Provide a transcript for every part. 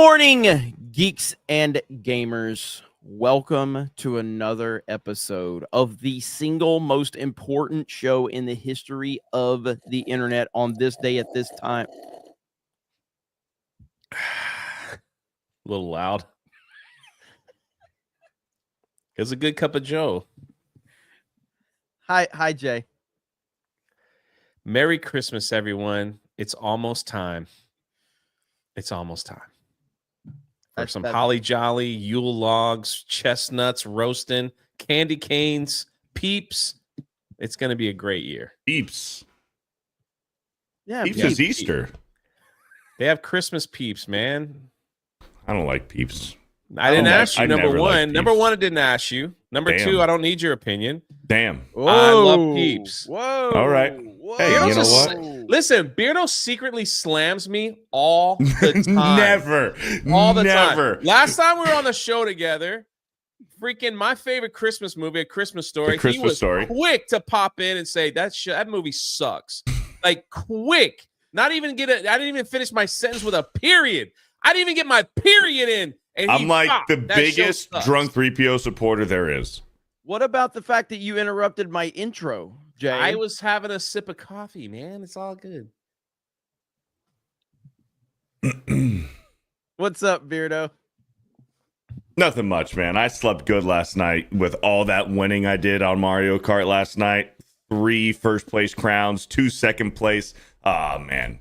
morning, geeks and gamers. Welcome to another episode of the single most important show in the history of the internet on this day at this time. A little loud. It's a good cup of Joe. Hi, Jay. Merry Christmas, everyone. It's almost time. It's almost time for some holly jolly, Yule logs, chestnuts roasting, candy canes, peeps. It's going to be a great year. Peeps. Yeah, Peeps is Easter. They have Christmas peeps, man. I don't like peeps. I didn't ask you. Number one, I didn't ask you. Number two, I don't need your opinion. Damn. Whoa. I love peeps. Whoa. All right. Whoa. Hey, you know what? Listen, Beardo secretly slams me all the time. Never. All the Never. time. Last time we were on the show together, freaking my favorite Christmas movie, A Christmas Story. He was quick to pop in and say that movie sucks. Like quick. I didn't even finish my sentence with a period. I didn't even get my period in. And I'm like the biggest drunk 3PO supporter there is. What about the fact that you interrupted my intro, Jay? I was having a sip of coffee, man. It's all good. What's up, Beardo? Nothing much, man. I slept good last night with all that winning I did on Mario Kart last night. 3 first place crowns, 2 second place. Oh, man.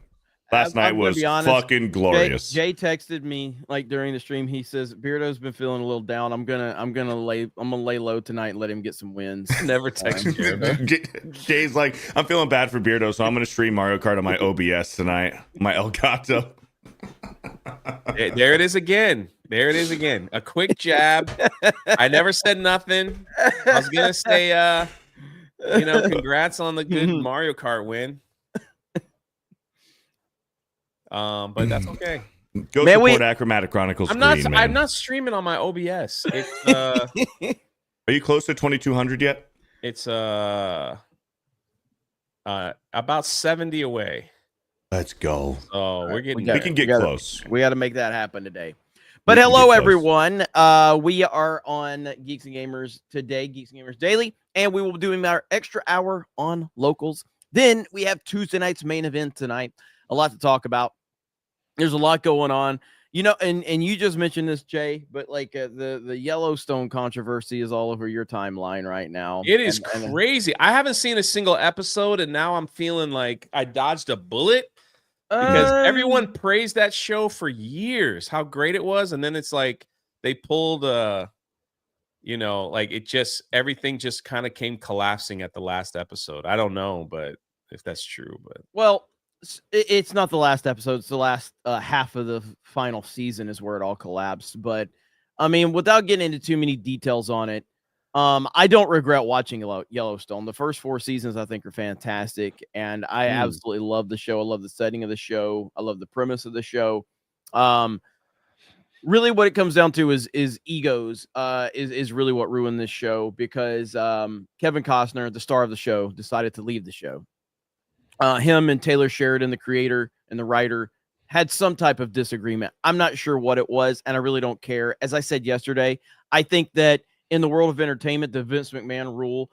Last night was fucking glorious. Jay texted me like during the stream. He says Beardo's been feeling a little down. I'm gonna lay low tonight and let him get some wins. Never texted Beardo. Jay's like, I'm feeling bad for Beardo, so I'm gonna stream Mario Kart on my OBS tonight. My Elgato. There it is again. There it is again. A quick jab. I never said nothing. I was gonna say, congrats on the good Mario Kart win. But that's okay. Go support Achromatic Chronicles. I'm not streaming on my OBS. It's Are you close to 2200 yet? It's about 70 away. Let's go. Oh, we can get close. We got to make that happen today. But hello, everyone. We are on Geeks and Gamers today, Geeks and Gamers Daily, and we will be doing our extra hour on locals. Then we have Tuesday night's main event tonight. A lot to talk about. There's a lot going on, and you just mentioned this, Jay, but like the Yellowstone controversy is all over your timeline right now. It is crazy. I haven't seen a single episode, and now I'm feeling like I dodged a bullet because everyone praised that show for years, how great it was, and then it's like they pulled everything just kind of came collapsing at the last episode. I don't know, but if that's true, well. It's not the last episode. It's the last half of the final season is where it all collapsed. But, I mean, without getting into too many details on it, I don't regret watching Yellowstone. The first 4 seasons, I think, are fantastic. And I absolutely love the show. I love the setting of the show. I love the premise of the show. Really what it comes down to is egos is really what ruined this show because Kevin Costner, the star of the show, decided to leave the show. Him and Taylor Sheridan, the creator and the writer, had some type of disagreement. I'm not sure what it was, and I really don't care. As I said yesterday, I think that in the world of entertainment, the Vince McMahon rule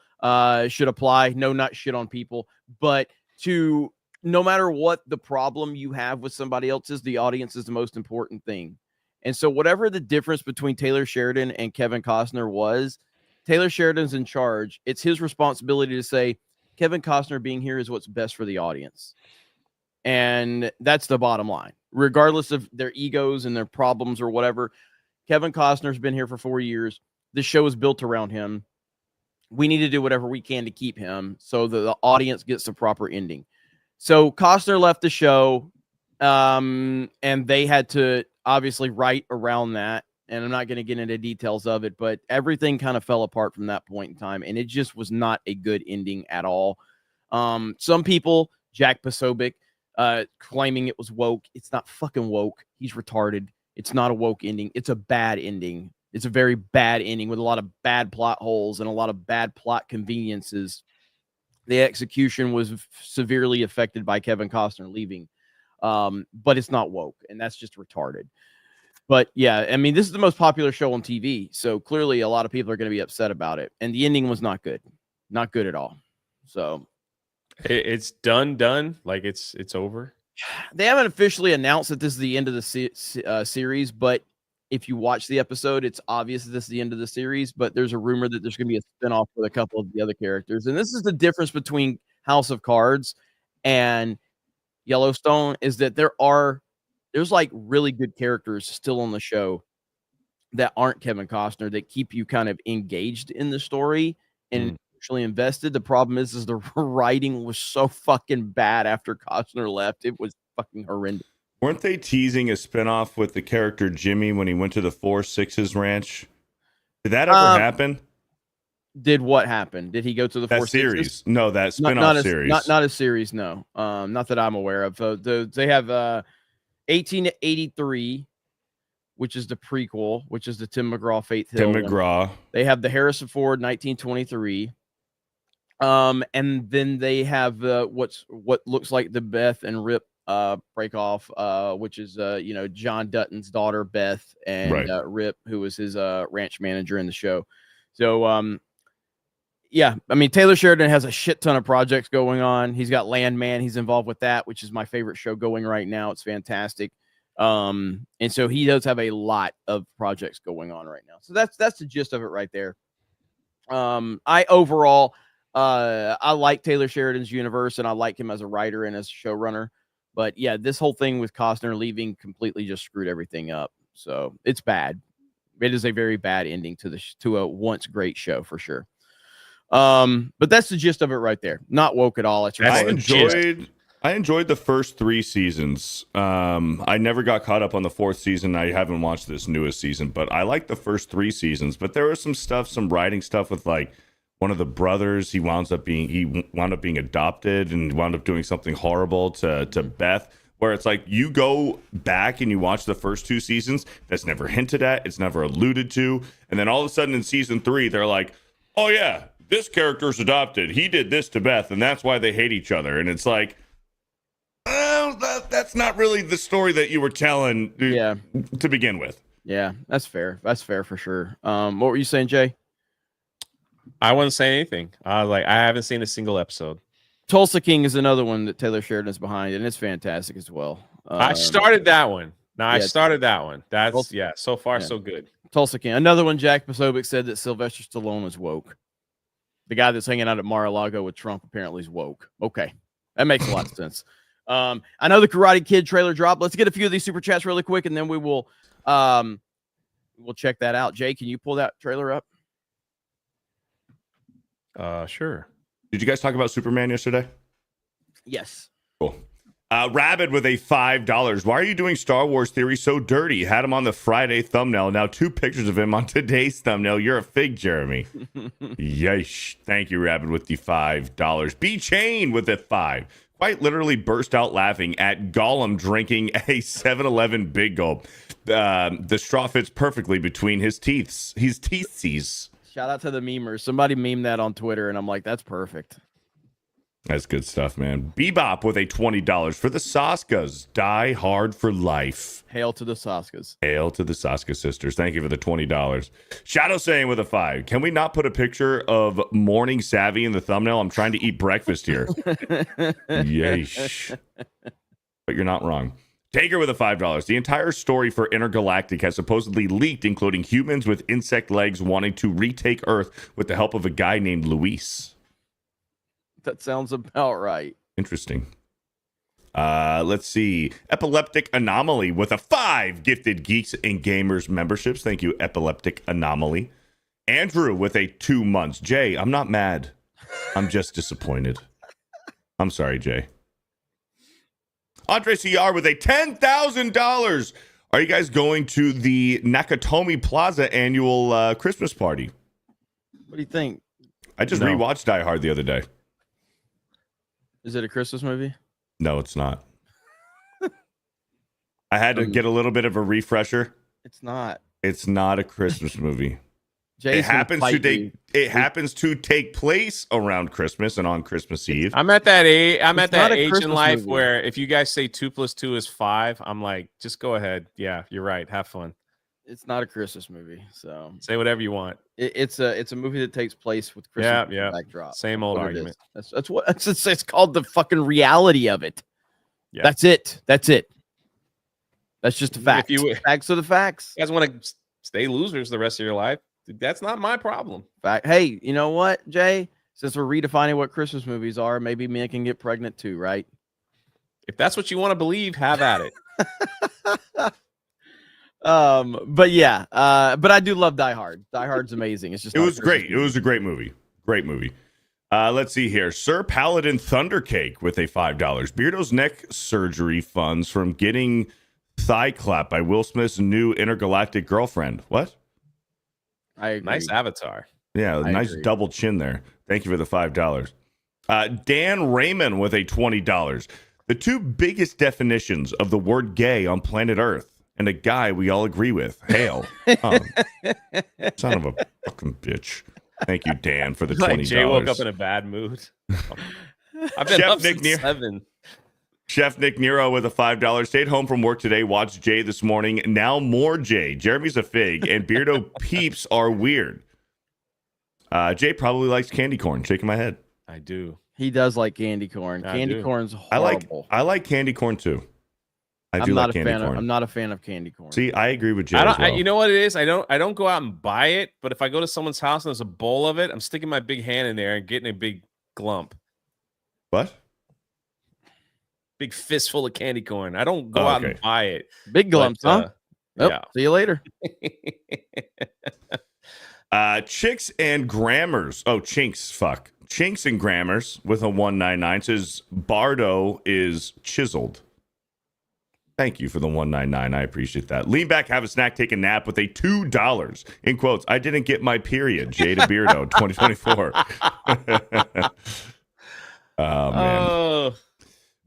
should apply. No, not shit on people, but no matter what the problem you have with somebody else's, the audience is the most important thing. And so whatever the difference between Taylor Sheridan and Kevin Costner was, Taylor Sheridan's in charge. It's his responsibility to say, Kevin Costner being here is what's best for the audience. And that's the bottom line. Regardless of their egos and their problems or whatever, Kevin Costner's been here for 4 years. The show is built around him. We need to do whatever we can to keep him so that the audience gets the proper ending. So Costner left the show, and they had to obviously write around that. And I'm not going to get into details of it, but everything kind of fell apart from that point in time. And it just was not a good ending at all. Some people, Jack Posobiec, claiming it was woke. It's not fucking woke. He's retarded. It's not a woke ending. It's a bad ending. It's a very bad ending with a lot of bad plot holes and a lot of bad plot conveniences. The execution was severely affected by Kevin Costner leaving. But it's not woke, and that's just retarded. But yeah, I mean, this is the most popular show on TV, so clearly a lot of people are going to be upset about it. And the ending was not good at all. So it's done. Like it's over. They haven't officially announced that this is the end of the series, but if you watch the episode, it's obvious that this is the end of the series. But there's a rumor that there's going to be a spinoff with a couple of the other characters, and this is the difference between House of Cards and Yellowstone is that there's like really good characters still on the show that aren't Kevin Costner that keep you kind of engaged in the story and actually invested. The problem is the writing was so fucking bad after Costner left. It was fucking horrendous. Weren't they teasing a spinoff with the character Jimmy when he went to the 4-6's ranch? Did that ever happen? Did what happen? Did he go to the 4-6's series? No, that spinoff series. Not a series, no. Not that I'm aware of. They have 1883, which is the prequel, which is the Tim McGraw Faith Hill. Tim McGraw. They have the Harrison Ford 1923. And then they have what looks like the Beth and Rip break off, which is John Dutton's daughter Beth and Rip, who was his ranch manager in the show. So yeah, I mean, Taylor Sheridan has a shit ton of projects going on. He's got Landman. He's involved with that, which is my favorite show going right now. It's fantastic. And so he does have a lot of projects going on right now. So that's the gist of it right there. I like Taylor Sheridan's universe, and I like him as a writer and as a showrunner. But yeah, this whole thing with Costner leaving completely just screwed everything up. So it's bad. It is a very bad ending to a once great show for sure. But that's the gist of it right there. Not woke at all. I enjoyed the first 3 seasons. I never got caught up on the 4th season. I haven't watched this newest season, but I like the first 3 seasons. But there was some writing stuff with like one of the brothers. He wound up being adopted and wound up doing something horrible to Beth. Where it's like you go back and you watch the first 2 seasons. That's never hinted at. It's never alluded to. And then all of a sudden in season 3, they're like, "Oh yeah, this character's adopted. He did this to Beth, and that's why they hate each other." And it's like, that's not really the story that you were telling to begin with. Yeah, that's fair. That's fair for sure. What were you saying, Jay? I wasn't saying anything. I haven't seen a single episode. Tulsa King is another one that Taylor Sheridan is behind, and it's fantastic as well. I started that one. I started that one. That's so far so good. Tulsa King. Another one, Jack Posobiec said that Sylvester Stallone is woke. The guy that's hanging out at Mar-a-Lago with Trump apparently is woke. Okay. That makes a lot of sense. I know the Karate Kid trailer dropped. Let's get a few of these super chats really quick, and then we will we'll check that out. Jay, can you pull that trailer up? Sure. Did you guys talk about Superman yesterday? Yes. Cool. Rabid with a $5. Why are you doing Star Wars Theory so dirty? Had him on the Friday thumbnail. Now 2 pictures of him on today's thumbnail. You're a fig, Jeremy. Yeesh. Thank you, Rabid, with the $5. B-Chain with a 5. Quite literally burst out laughing at Gollum drinking a 7-Eleven Big Gulp. The straw fits perfectly between his teeth. His teethies. Shout out to the memers. Somebody memed that on Twitter, and I'm like, that's perfect. That's good stuff, man. Bebop with a $20 for the Saskas. Die hard for life. Hail to the Saskas. Hail to the Saska sisters. Thank you for the $20. Shadow saying with a 5. Can we not put a picture of Morning Savvy in the thumbnail? I'm trying to eat breakfast here. Yeesh. But you're not wrong. Taker with a $5. The entire story for Intergalactic has supposedly leaked, including humans with insect legs wanting to retake Earth with the help of a guy named Luis. That sounds about right. Interesting. Let's see. Epileptic Anomaly with a 5 gifted Geeks and Gamers memberships. Thank you, Epileptic Anomaly. Andrew with a 2 months. Jay, I'm not mad. I'm just disappointed. I'm sorry, Jay. Andre CR with a $10,000. Are you guys going to the Nakatomi Plaza annual Christmas party? What do you think? I just rewatched Die Hard the other day. Is it a Christmas movie? No, it's not. I had to get a little bit of a refresher. It's not. It's not a Christmas movie. Jay's it happens to take place around Christmas and on Christmas Eve. I'm at that age. I'm at that age in Christmas life movie. where if you guys say 2 + 2 is 5, I'm like, just go ahead. Yeah, you're right. Have fun. It's not a Christmas movie, so say whatever you want. It's a movie that takes place with Christmas backdrop. Same old argument. That's what it's called. The fucking reality of it. Yeah. That's it. That's just a fact. Facts are the facts. You guys want to stay losers the rest of your life? That's not my problem. Fact. Hey, you know what, Jay? Since we're redefining what Christmas movies are, maybe men can get pregnant too, right? If that's what you want to believe, have at it. But yeah, but I do love Die Hard. Die Hard's amazing. It's just it was great. It was a great movie. Great movie. Let's see here. Sir Paladin Thundercake with a $5. Beardo's neck surgery funds from getting thigh clapped by Will Smith's new intergalactic girlfriend. What? I agree. Nice avatar. Yeah, nice double chin there. Thank you for the $5. Dan Raymond with a $20. The two biggest definitions of the word gay on planet Earth, and a guy we all agree with. Hail. Son of a fucking bitch. Thank you, Dan, for the $20. Jay woke up in a bad mood. I've been up since 7. Chef Nick Nero with a $5. Stayed home from work today. Watched Jay this morning. Now more Jay. Jeremy's a fig, and Beardo peeps are weird. Jay probably likes candy corn. Shaking my head. I do. He does like candy corn. Candy corn's horrible. I like candy corn too. I'm not a fan of candy corn. See, I agree with Jay. As well. You know what it is? I don't go out and buy it, but if I go to someone's house and there's a bowl of it, I'm sticking my big hand in there and getting a big glump. What? Big fistful of candy corn. I don't go out and buy it. Big glumps, huh? Yeah. See you later. Chicks and Grammars. Oh, Chinks. Fuck. Chinks and Grammars with a 199 says Bardo is chiseled. Thank you for the 199. I appreciate that. Lean back, have a snack, take a nap with a $2. In quotes, I didn't get my period. Jada Beardo, 2024. Oh, man.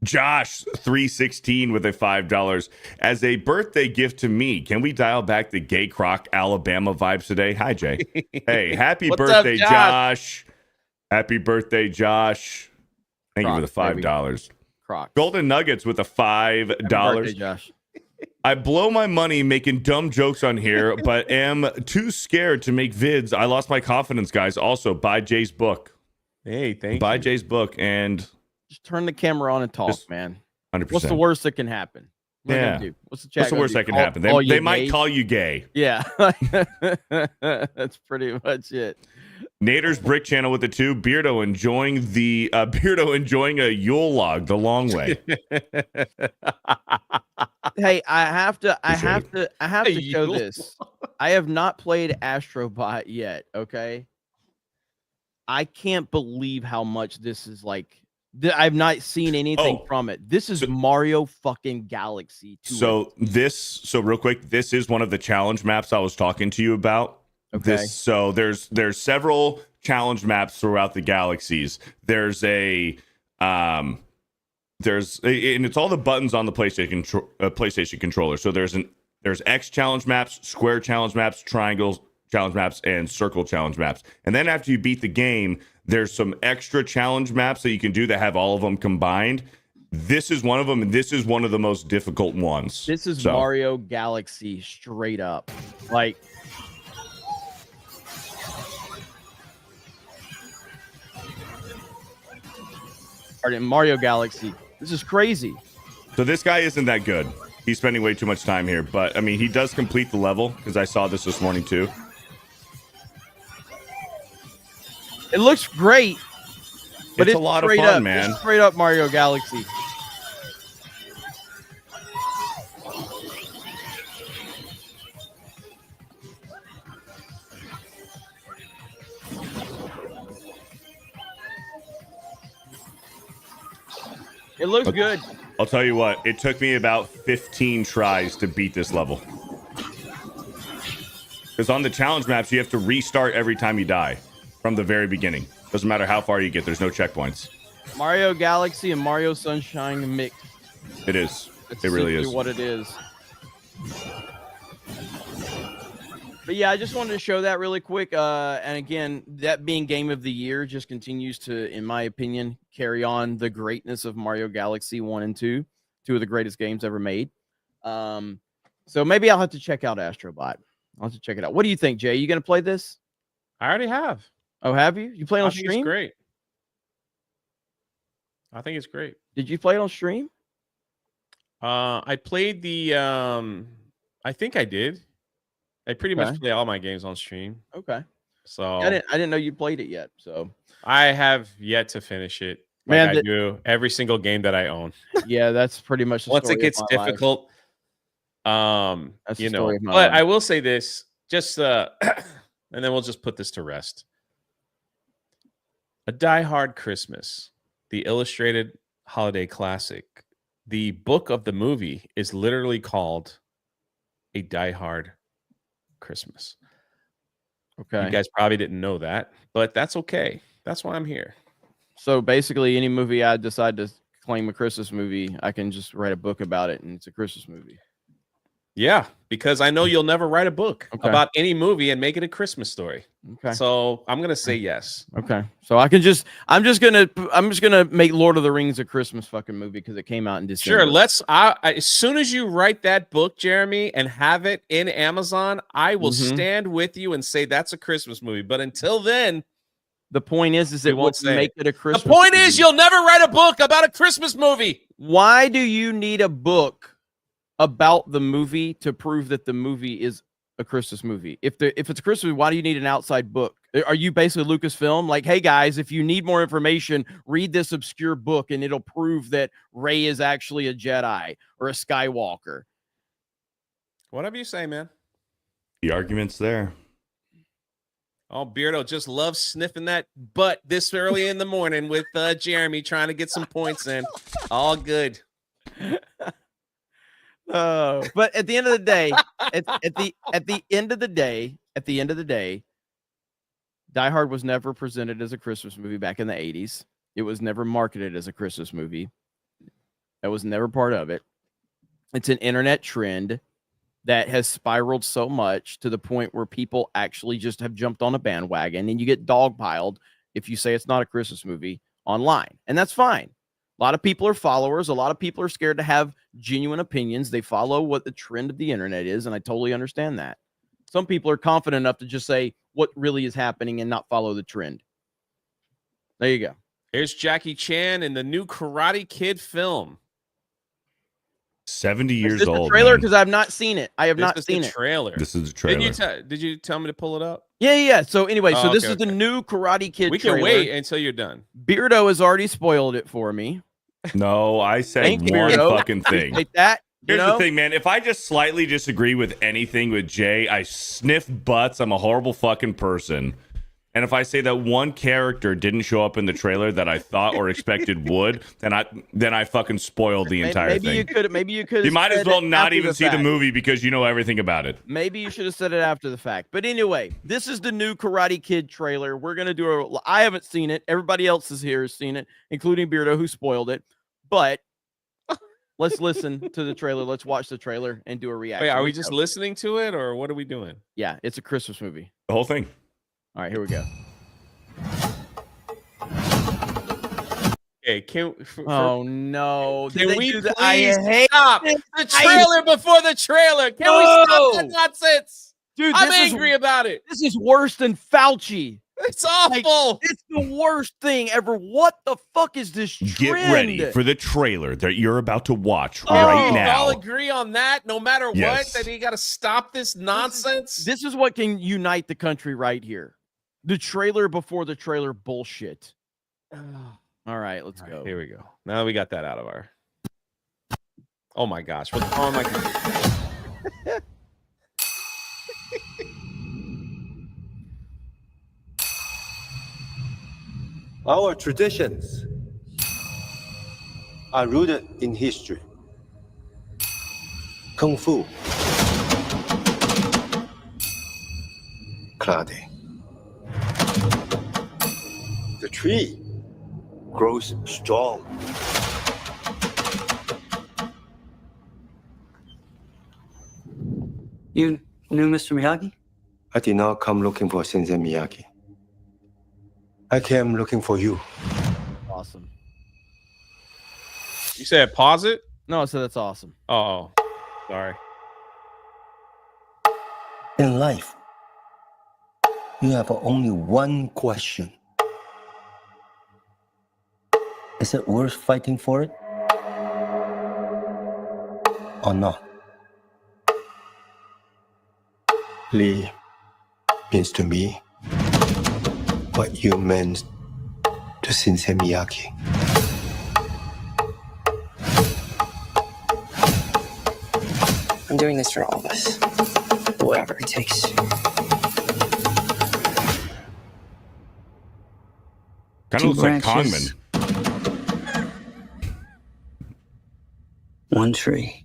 Josh, 316 with a $5. As a birthday gift to me, can we dial back the Gay Croc, Alabama vibes today? Hi, Jay. Hey, happy birthday, up, Josh. Happy birthday, Josh. Thank you for the $5. Crocs. Golden Nuggets with a $5. Birthday, Josh. I blow my money making dumb jokes on here, but am too scared to make vids. I lost my confidence, guys. Also, buy Jay's book. Hey, thank you. Buy Jay's book and just turn the camera on and talk, man. 100%. What's the worst that can happen? What's the worst that can happen? They might call you gay. Yeah. That's pretty much it. Nader's Brick Channel with the 2. Beardo enjoying a Yule log the long way. Hey, I have to show this. I have not played Astrobot yet. Okay. I can't believe how much this is like. I've not seen anything from it. This is Mario fucking Galaxy. So real quick, this is one of the challenge maps I was talking to you about. Okay. There's several challenge maps throughout the galaxies. There's and it's all the buttons on the PlayStation controller. So there's X challenge maps, square challenge maps, triangles challenge maps, and circle challenge maps. And then after you beat the game, there's some extra challenge maps that you can do that have all of them combined. This is one of them, and this is one of the most difficult ones. This is Mario Galaxy straight up. Like, in Mario Galaxy, this is crazy. So this guy isn't that good. He's spending way too much time here, but I mean, he does complete the level because I saw this morning too. It looks great, but it's a lot of fun, man. It's straight up Mario Galaxy. It looks good. I'll tell you what, it took me about 15 tries to beat this level. Because on the challenge maps, you have to restart every time you die from the very beginning. Doesn't matter how far you get, there's no checkpoints. Mario Galaxy and Mario Sunshine mixed. It is. It's it really is what it is. But yeah, I just wanted to show that really quick. And again, that being game of the year just continues to, in my opinion, carry on the greatness of Mario Galaxy 1 and 2, two of the greatest games ever made. So maybe I'll have to check out Astrobot. I'll have to check it out. What do you think, Jay? You going to play this? I already have. Oh, have you? You play on stream? It's great. I think it's great. Did you play it on stream? I played the. I think I did. I pretty much play all my games on stream. Okay. So I didn't know you played it yet. So I have yet to finish it. Like I do every single game that I own. Yeah, that's pretty much the once story it gets difficult. That's you know, but I will say this, just and then we'll just put this to rest. A Die Hard Christmas, the illustrated holiday classic. The book of the movie is literally called A Die Hard Christmas. Okay. You guys probably didn't know that, but that's okay. That's why I'm here. So basically, any movie I decide to claim a Christmas movie, I can just write a book about it, and it's a Christmas movie. Yeah, because I know you'll never write a book about any movie and make it a Christmas story. Okay. So I'm gonna say yes. Okay. So I'm just gonna make Lord of the Rings a Christmas fucking movie because it came out in December. Sure. As soon as you write that book, Jeremy, and have it in Amazon, I will stand with you and say that's a Christmas movie. But until then, the point is it won't make it a Christmas. The point is you'll never write a book about a Christmas movie. Why do you need a book about the movie to prove that the movie is a Christmas movie? If it's a Christmas movie, why do you need an outside book? Are you basically Lucasfilm? Like, hey guys, if you need more information, read this obscure book and it'll prove that Rey is actually a Jedi or a Skywalker. Whatever you say, man. The argument's there. Oh, Beardo just loves sniffing that butt this early in the morning with Jeremy trying to get some points in. All good. But at the end of the day, at the end of the day, Die Hard was never presented as a Christmas movie back in the 80s. It was never marketed as a Christmas movie. That was never part of it. It's an internet trend that has spiraled so much to the point where people actually just have jumped on a bandwagon, and you get dogpiled if you say it's not a Christmas movie online. And that's fine. A lot of people are followers. A lot of people are scared to have genuine opinions. They follow what the trend of the internet is, and I totally understand that. Some people are confident enough to just say what really is happening and not follow the trend. There you go. Here's Jackie Chan in the new Karate Kid film. 70 years old. The trailer, because I've not seen it. I have not seen it. Trailer. This is the trailer. Did you tell me to pull it up? Yeah. So anyway, this is the new Karate Kid. We can wait until you're done. Beardo has already spoiled it for me. No, I said one fucking thing. Like that. Here's the thing, man. If I just slightly disagree with anything with Jay, I sniff butts. I'm a horrible fucking person. And if I say that one character didn't show up in the trailer that I thought or expected would, then I fucking spoiled the entire thing. Maybe you could. You might as well not even see the movie because you know everything about it. Maybe you should have said it after the fact. But anyway, this is the new Karate Kid trailer. We're gonna do I haven't seen it. Everybody else is here has seen it, including Beardo, who spoiled it. But let's listen to the trailer. Let's watch the trailer and do a reaction. Wait, are we just listening to it, or what are we doing? Yeah, it's a Christmas movie. The whole thing. All right, here we go. Okay, oh no! Can we please stop the trailer before the trailer? Can we stop that nonsense? Dude, I'm angry about it. This is worse than Fauci. It's awful. It's the worst thing ever. What the fuck is this trend? Get ready for the trailer that you're about to watch right now. All agree on that, no matter what, that you got to stop this nonsense. This is what can unite the country right here. The trailer before the trailer bullshit. All right, let's go. Here we go. Now we got that out of our. Oh my gosh! What's wrong with my computer? Our traditions are rooted in history. Kung Fu, karate. The tree grows strong. You knew Mr. Miyagi? I did not come looking for Sensei Miyagi. I came looking for you. Awesome. You said pause it? No, so that's awesome. Oh, sorry. In life, you have only one question. Is it worth fighting for it? Or not? Lee means to me what you meant to Sensei Miyagi. I'm doing this for all of us. Whatever it takes. Kind of looks like Kongman. One tree.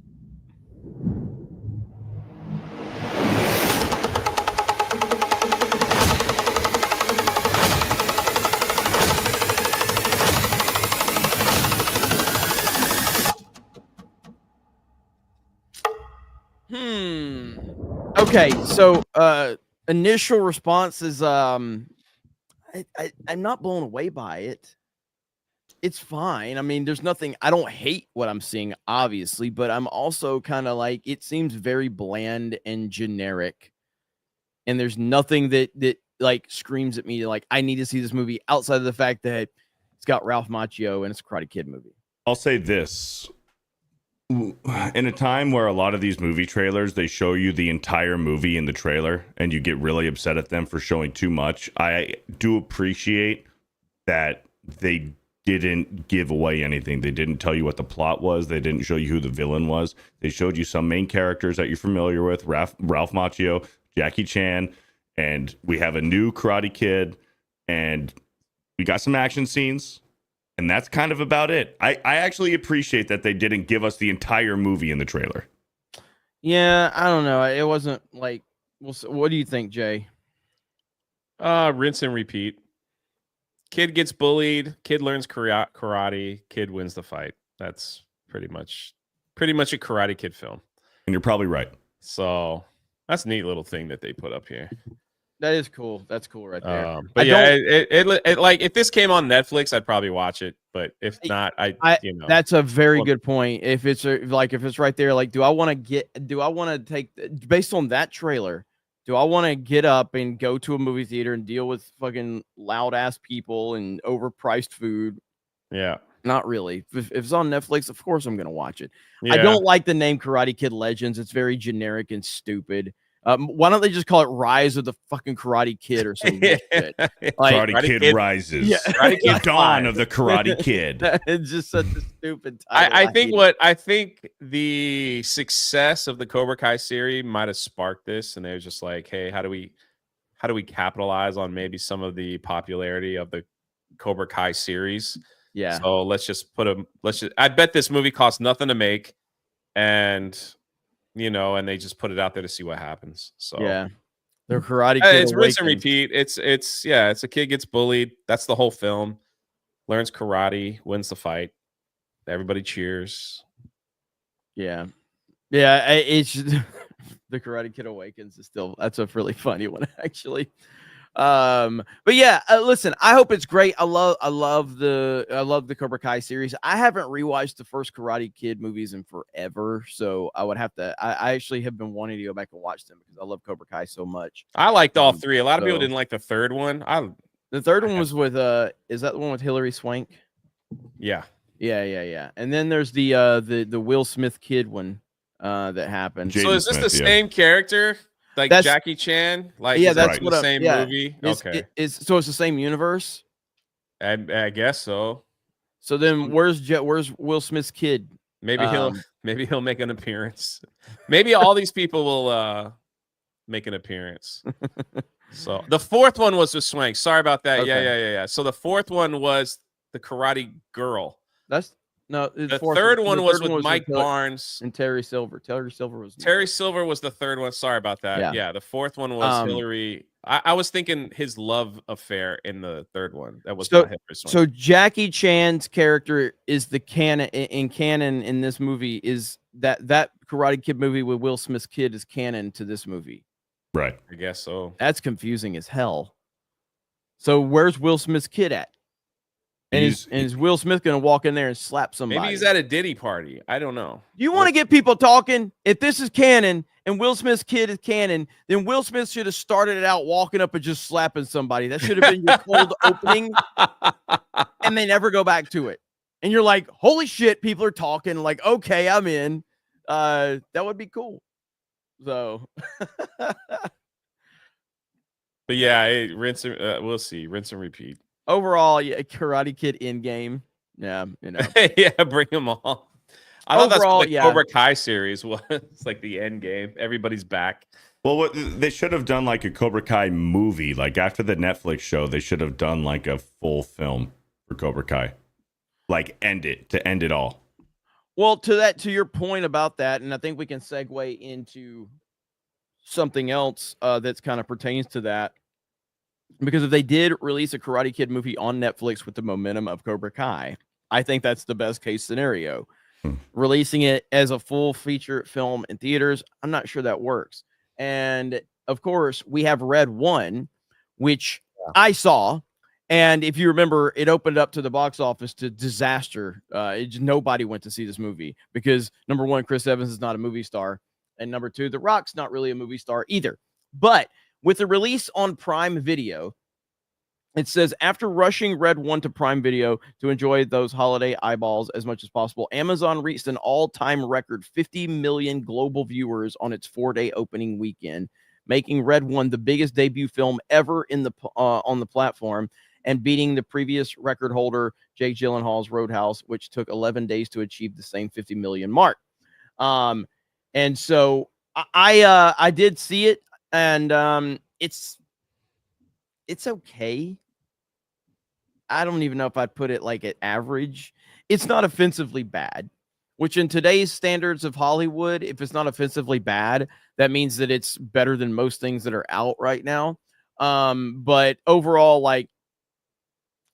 Okay, so initial response is I'm not blown away by it. It's fine. I mean, there's nothing, I don't hate what I'm seeing, obviously, but I'm also kind of like, it seems very bland and generic. And there's nothing that like screams at me like I need to see this movie outside of the fact that it's got Ralph Macchio and it's a Karate Kid movie. I'll say this. In a time where a lot of these movie trailers, they show you the entire movie in the trailer and you get really upset at them for showing too much, I do appreciate that they didn't give away anything. They didn't tell you what the plot was. They didn't show you who the villain was. They showed you some main characters that you're familiar with, Ralph Macchio, Jackie Chan, and we have a new Karate Kid, and we got some action scenes. And that's kind of about it. I actually appreciate that they didn't give us the entire movie in the trailer. Yeah, I don't know. It wasn't like, what do you think, Jay? Rinse and repeat. Kid gets bullied. Kid learns karate. Kid wins the fight. That's pretty much a Karate Kid film. And you're probably right. So that's a neat little thing that they put up here. That is cool. That's cool right there. But it like if this came on Netflix, I'd probably watch it. But if not, that's a very good point. If it's if it's right there, like, do I want to take based on that trailer? Do I want to get up and go to a movie theater and deal with fucking loud ass people and overpriced food? Yeah, not really. If it's on Netflix, of course I'm gonna watch it. Yeah. I don't like the name Karate Kid Legends. It's very generic and stupid. Why don't they just call it Rise of the fucking Karate Kid or something? Like, Karate Kid Rises. Yeah. The Dawn of the Karate Kid. It's just such a stupid title. I think the success of the Cobra Kai series might have sparked this, and they were just like, hey, how do we capitalize on maybe some of the popularity of the Cobra Kai series? Yeah. So I bet this movie costs nothing to make, and and they just put it out there to see what happens. So yeah, the Karate Kid. It's rinse and repeat. It's a kid gets bullied. That's the whole film. Learns karate, wins the fight. Everybody cheers. Yeah. It's the Karate Kid Awakens is that's a really funny one actually. But yeah, listen, I hope it's great. I love the Cobra Kai series. I haven't rewatched the first Karate Kid movies in forever, so I would have to. I actually have been wanting to go back and watch them because I love Cobra Kai so much. I liked all three. A lot of people didn't like the third one. The third one was with is that the one with Hilary Swank? Yeah. And then there's the Will Smith kid one that happened. So is this the same character? Like that's, Jackie Chan? Like, yeah, that's the same movie. Okay. So it's the same universe? I guess so. So then where's Will Smith's kid? Maybe he'll make an appearance. Maybe all these people will make an appearance. So the fourth one was with Swank. Sorry about that. Okay. Yeah. So the fourth one was the Karate Girl. The third one was with Mike Barnes and Terry Silver. Terry Silver was the third one. Sorry about that. Yeah, the fourth one was Hillary. I was thinking his love affair in the third one. That was not Hillary Swank. So Jackie Chan's character is the canon in this movie. Is that Karate Kid movie with Will Smith's kid is canon to this movie? Right. I guess so. That's confusing as hell. So where's Will Smith's kid at? And is Will Smith going to walk in there and slap somebody? Maybe he's at a Diddy party. I don't know. You want to get people talking? If this is canon and Will Smith's kid is canon, then Will Smith should have started it out walking up and just slapping somebody. That should have been your cold opening, and they never go back to it. And you're like, holy shit, people are talking. Like, okay, I'm in. That would be cool. So, but yeah, we'll see. Rinse and repeat. Overall, yeah, Karate Kid in game. Yeah, you know. Yeah, bring them all. I thought that's what the Cobra Kai series was. It's like the end game. Everybody's back. Well, they should have done like a Cobra Kai movie. Like after the Netflix show, they should have done like a full film for Cobra Kai. Like end it all. Well, to your point about that, and I think we can segue into something else that's kind of pertains to that. Because if they did release a Karate Kid movie on Netflix with the momentum of Cobra Kai, I think that's the best case scenario. Releasing it as a full feature film in theaters, I'm not sure that works. And of course, we have Red 1, which I saw. And if you remember, it opened up to the box office to disaster. Nobody went to see this movie because number one, Chris Evans is not a movie star. And number two, The Rock's not really a movie star either. But with the release on Prime Video, it says, after rushing Red 1 to Prime Video to enjoy those holiday eyeballs as much as possible, Amazon reached an all-time record 50 million global viewers on its 4-day opening weekend, making Red 1 the biggest debut film ever in the on the platform and beating the previous record holder, Jake Gyllenhaal's Roadhouse, which took 11 days to achieve the same 50 million mark. And so I did see it. And it's okay. I don't even know if I'd put it like at average. It's not offensively bad, which in today's standards of Hollywood, if it's not offensively bad, that means that it's better than most things that are out right now. But overall, like,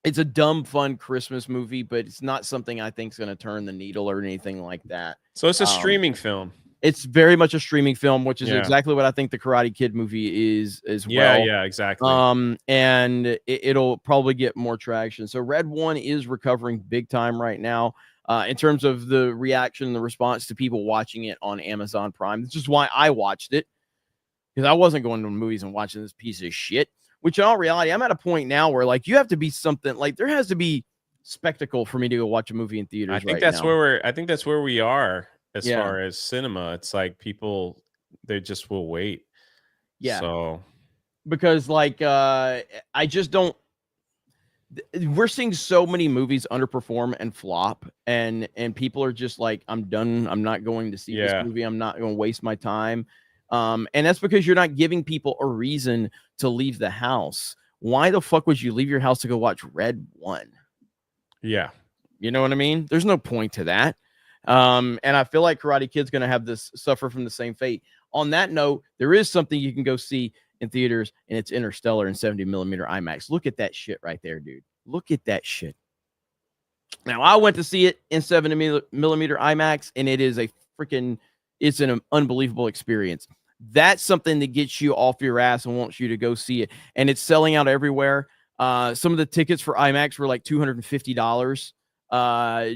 it's a dumb, fun Christmas movie, but it's not something I think is going to turn the needle or anything like that. So it's a streaming film. It's very much a streaming film, which is exactly what I think the Karate Kid movie is as well. Yeah, exactly. And it'll probably get more traction. So Red 1 is recovering big time right now in terms of the reaction, the response to people watching it on Amazon Prime. This is why I watched it, because I wasn't going to movies and watching this piece of shit, which in all reality, I'm at a point now where like you have to be something like there has to be spectacle for me to go watch a movie in theaters. I think that's where we are. As far as cinema, it's like people, they just will wait. Yeah. So, because like, I just don't, we're seeing so many movies underperform and flop and people are just like, I'm done. I'm not going to see this movie. I'm not going to waste my time. And that's because you're not giving people a reason to leave the house. Why the fuck would you leave your house to go watch Red 1? Yeah. You know what I mean? There's no point to that. And I feel like Karate Kid's going to have this suffer from the same fate. On that note, there is something you can go see in theaters, and it's Interstellar in 70 millimeter IMAX. Look at that shit right there, dude. Look at that shit. Now, I went to see it in 70 millimeter IMAX, and it's an unbelievable experience. That's something that gets you off your ass and wants you to go see it. And it's selling out everywhere. Some of the tickets for IMAX were like $250.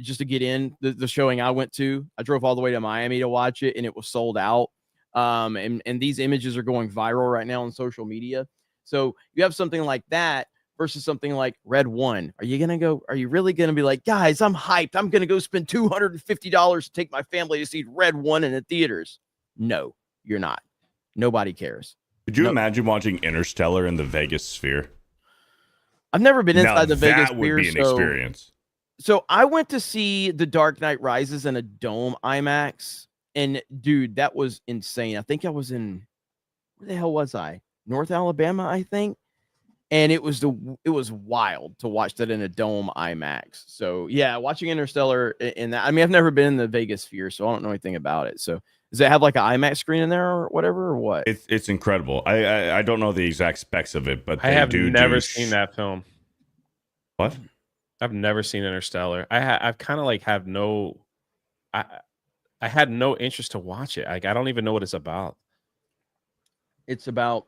Just to get in the showing I went to. I drove all the way to Miami to watch it, and it was sold out. And these images are going viral right now on social media. So you have something like that versus something like Red 1. Are you really going to be like, guys, I'm hyped. I'm going to go spend $250 to take my family to see Red 1 in the theaters? No, you're not. Nobody cares. Could you imagine watching Interstellar in the Vegas Sphere? I've never been inside the Vegas Sphere. That would be an experience. So I went to see The Dark Knight Rises in a dome IMAX, and dude, that was insane. I think I was in, where the hell was I? North Alabama, I think. And it was wild to watch that in a dome IMAX. So yeah, watching Interstellar in that. I mean, I've never been in the Vegas Sphere, so I don't know anything about it. So does it have like an IMAX screen in there or whatever, or what? It's incredible. I don't know the exact specs of it, but I have never seen that film. What? I've never seen Interstellar. I've kind of like have no, I had no interest to watch it. Like I don't even know what it's about. It's about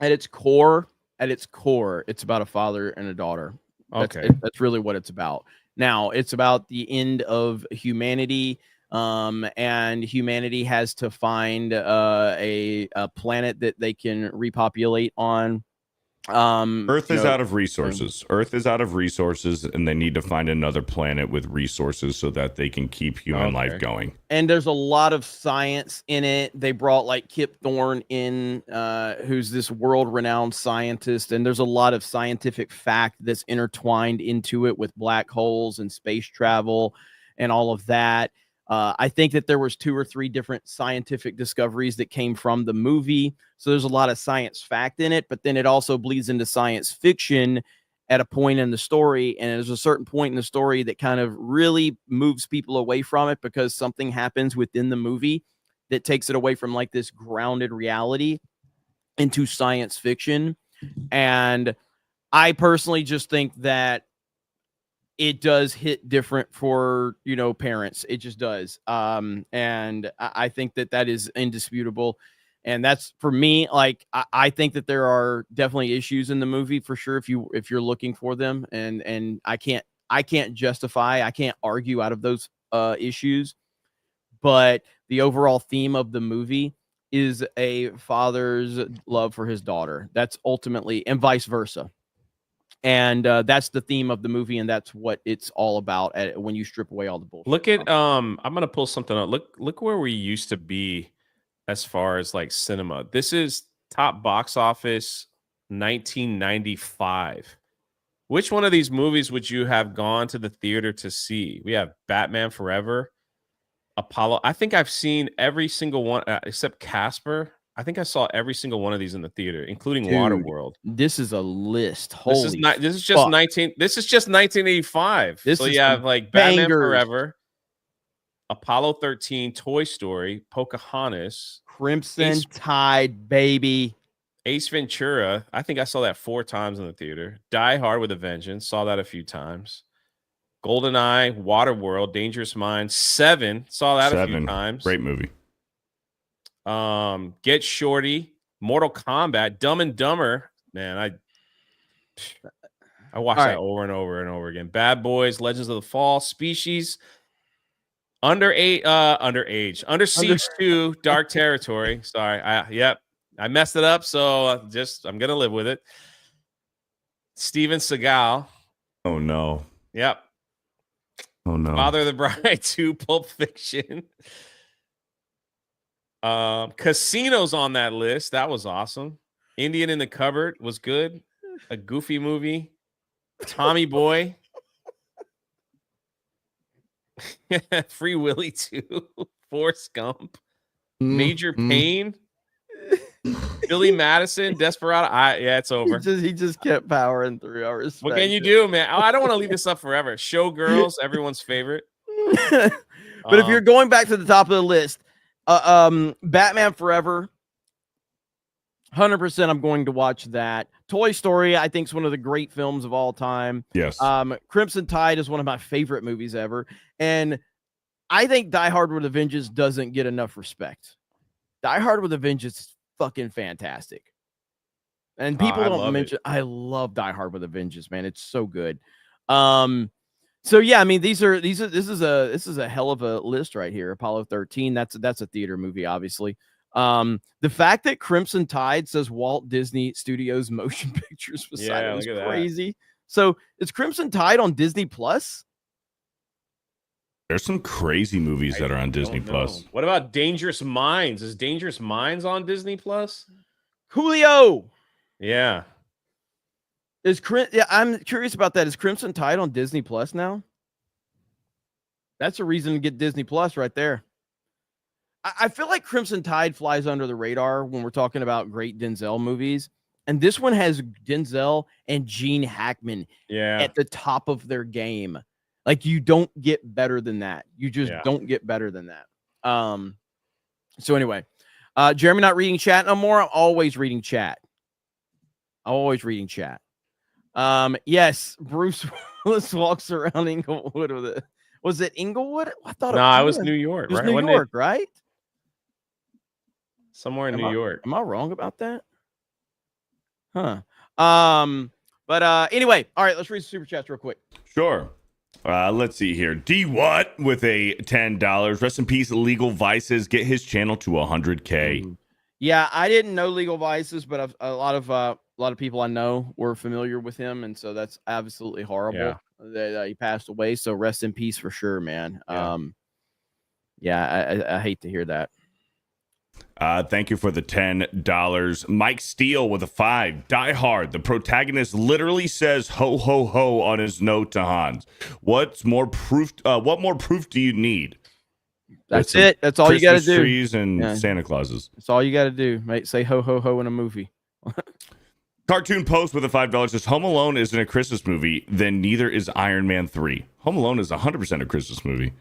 at its core, it's about a father and a daughter. That's really what it's about. Now, it's about the end of humanity, and humanity has to find a planet that they can repopulate on. Earth is out of resources. Earth is out of resources, and they need to find another planet with resources so that they can keep human life going. And there's a lot of science in it. They brought like Kip Thorne in, who's this world-renowned scientist, and there's a lot of scientific fact that's intertwined into it with black holes and space travel and all of that. I think that there was 2 or 3 different scientific discoveries that came from the movie. So there's a lot of science fact in it, but then it also bleeds into science fiction at a point in the story. And there's a certain point in the story that kind of really moves people away from it because something happens within the movie that takes it away from like this grounded reality into science fiction. And I personally just think that it does hit different for, parents. It just does. And I think that is indisputable. And that's for me, like, I think that there are definitely issues in the movie for sure. If you're looking for them, and I can't argue out of those issues, but the overall theme of the movie is a father's love for his daughter. That's ultimately, and vice versa. And that's the theme of the movie, and that's what it's all about when you strip away all the bullshit. Look at I'm gonna pull something up. Look where we used to be as far as like cinema. This is top box office 1995. Which one of these movies would you have gone to the theater to see? We have Batman Forever, Apollo. I think I've seen every single one except Casper. I think I saw every single one of these in the theater, including Waterworld. This is a list. This is just 1985. So you have like Batman Forever, Apollo 13, Toy Story, Pocahontas, Crimson Tide, baby. Ace Ventura. I think I saw that 4 times in the theater. Die Hard with a Vengeance. Saw that a few times. GoldenEye, Waterworld, Dangerous Minds, 7. Saw that a few times. Great movie. Get Shorty, Mortal Kombat, Dumb and Dumber. Man, I watched that over and over and over again. Bad Boys, Legends of the Fall, Species, Under Siege 2, Dark Territory. Sorry, I messed it up, so I'm gonna live with it. Steven Seagal. Oh no. Yep. Oh no. Father of the Bride 2, Pulp Fiction. Casino's on that list. That was awesome. Indian in the Cupboard was good. A Goofy movie. Tommy Boy. Free Willy 2. Forrest Gump. Major Payne. Billy Madison. Desperado. It's over. He just kept powering through. What can you do, man? I don't want to leave this up forever. Showgirls, everyone's favorite. But if you're going back to the top of the list, Batman Forever, 100% I'm going to watch that. Toy Story, I think, is one of the great films of all time. Yes. Crimson Tide is one of my favorite movies ever. And I think Die Hard with a Vengeance doesn't get enough respect. Die Hard with a Vengeance is fucking fantastic. And people don't mention, I love Die Hard with a Vengeance, man. It's so good. So yeah, I mean, this is a hell of a list right here. Apollo 13, that's a theater movie, obviously. The fact that Crimson Tide says Walt Disney Studios Motion Pictures beside it is crazy. That. So is Crimson Tide on Disney Plus? There's some crazy movies that are on Disney Plus. What about Dangerous Minds? Is Dangerous Minds on Disney Plus? Coolio. Yeah. I'm curious about that. Is Crimson Tide on Disney Plus now? That's a reason to get Disney Plus right there. I feel like Crimson Tide flies under the radar when we're talking about great Denzel movies. And this one has Denzel and Gene Hackman at the top of their game. Like, you don't get better than that. You just don't get better than that. So anyway, Jeremy not reading chat no more. I'm always reading chat. Yes, Bruce Willis walks around Inglewood with it. Was it Inglewood? I thought it was New York. It was New York, right? Somewhere in New York. Am I wrong about that? Huh. But anyway, all right, let's read the super chats real quick. Sure. Let's see here. D What with a $10. Rest in peace, Legal Vices. Get his channel to 100K. Yeah, I didn't know Legal Vices, but a lot of people I know were familiar with him, and so that's absolutely horrible that he passed away. So rest in peace for sure, man. I hate to hear that. Thank you for the $10. Mike Steele with a 5. Die Hard. The protagonist literally says "ho ho ho" on his note to Hans. What more proof do you need? That's it. That's all Christmas you got to do. Trees and Santa Clauses. That's all you got to do, mate. Say "ho ho ho" in a movie. Cartoon Post with a $5 says Home Alone isn't a Christmas movie, then neither is Iron Man 3. Home Alone is 100% a Christmas movie.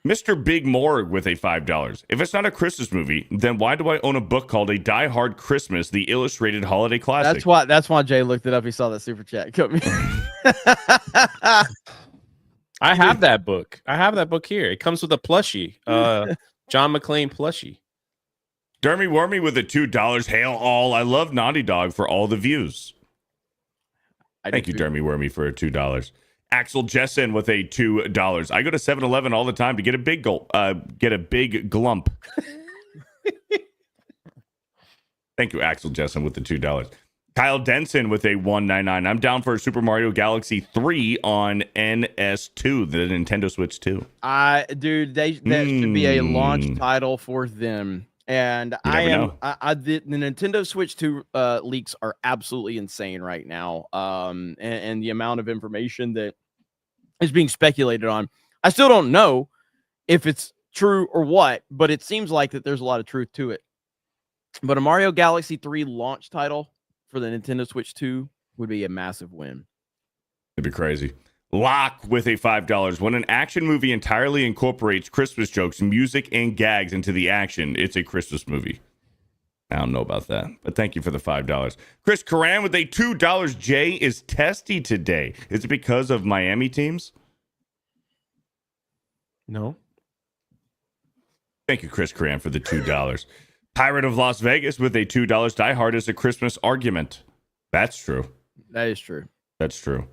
Mr. Big Morg with a $5. If it's not a Christmas movie, then why do I own a book called A Die Hard Christmas, the illustrated holiday classic? That's why Jay looked it up. He saw that super chat. I have that book. I have that book here. It comes with a plushie. John McClane plushie. Dermy Wormy with a $2. Hail all. I love Naughty Dog for all the views. Thank you, Dermy Wormy, for $2. Axel Jessen with a $2. I go to 7-Eleven all the time to get a big glump. Thank you, Axel Jessen, with the $2. Kyle Denson with a $1.99. I'm down for Super Mario Galaxy 3 on NS2, the Nintendo Switch 2. Dude, that should be a launch title for them. And the Nintendo Switch 2 leaks are absolutely insane right now. And the amount of information that is being speculated on, I still don't know if it's true or what, but it seems like that there's a lot of truth to it. But a Mario Galaxy 3 launch title for the Nintendo Switch 2 would be a massive win. It'd be crazy. Locke with a $5. When an action movie entirely incorporates Christmas jokes, music, and gags into the action, it's a Christmas movie. I don't know about that, but thank you for the $5. Chris Karan with a $2. Jay is testy today. Is it because of Miami teams? No. Thank you, Chris Karan, for the $2. Pirate of Las Vegas with a $2. Die Hard is a Christmas argument. That's true. That is true. That's true.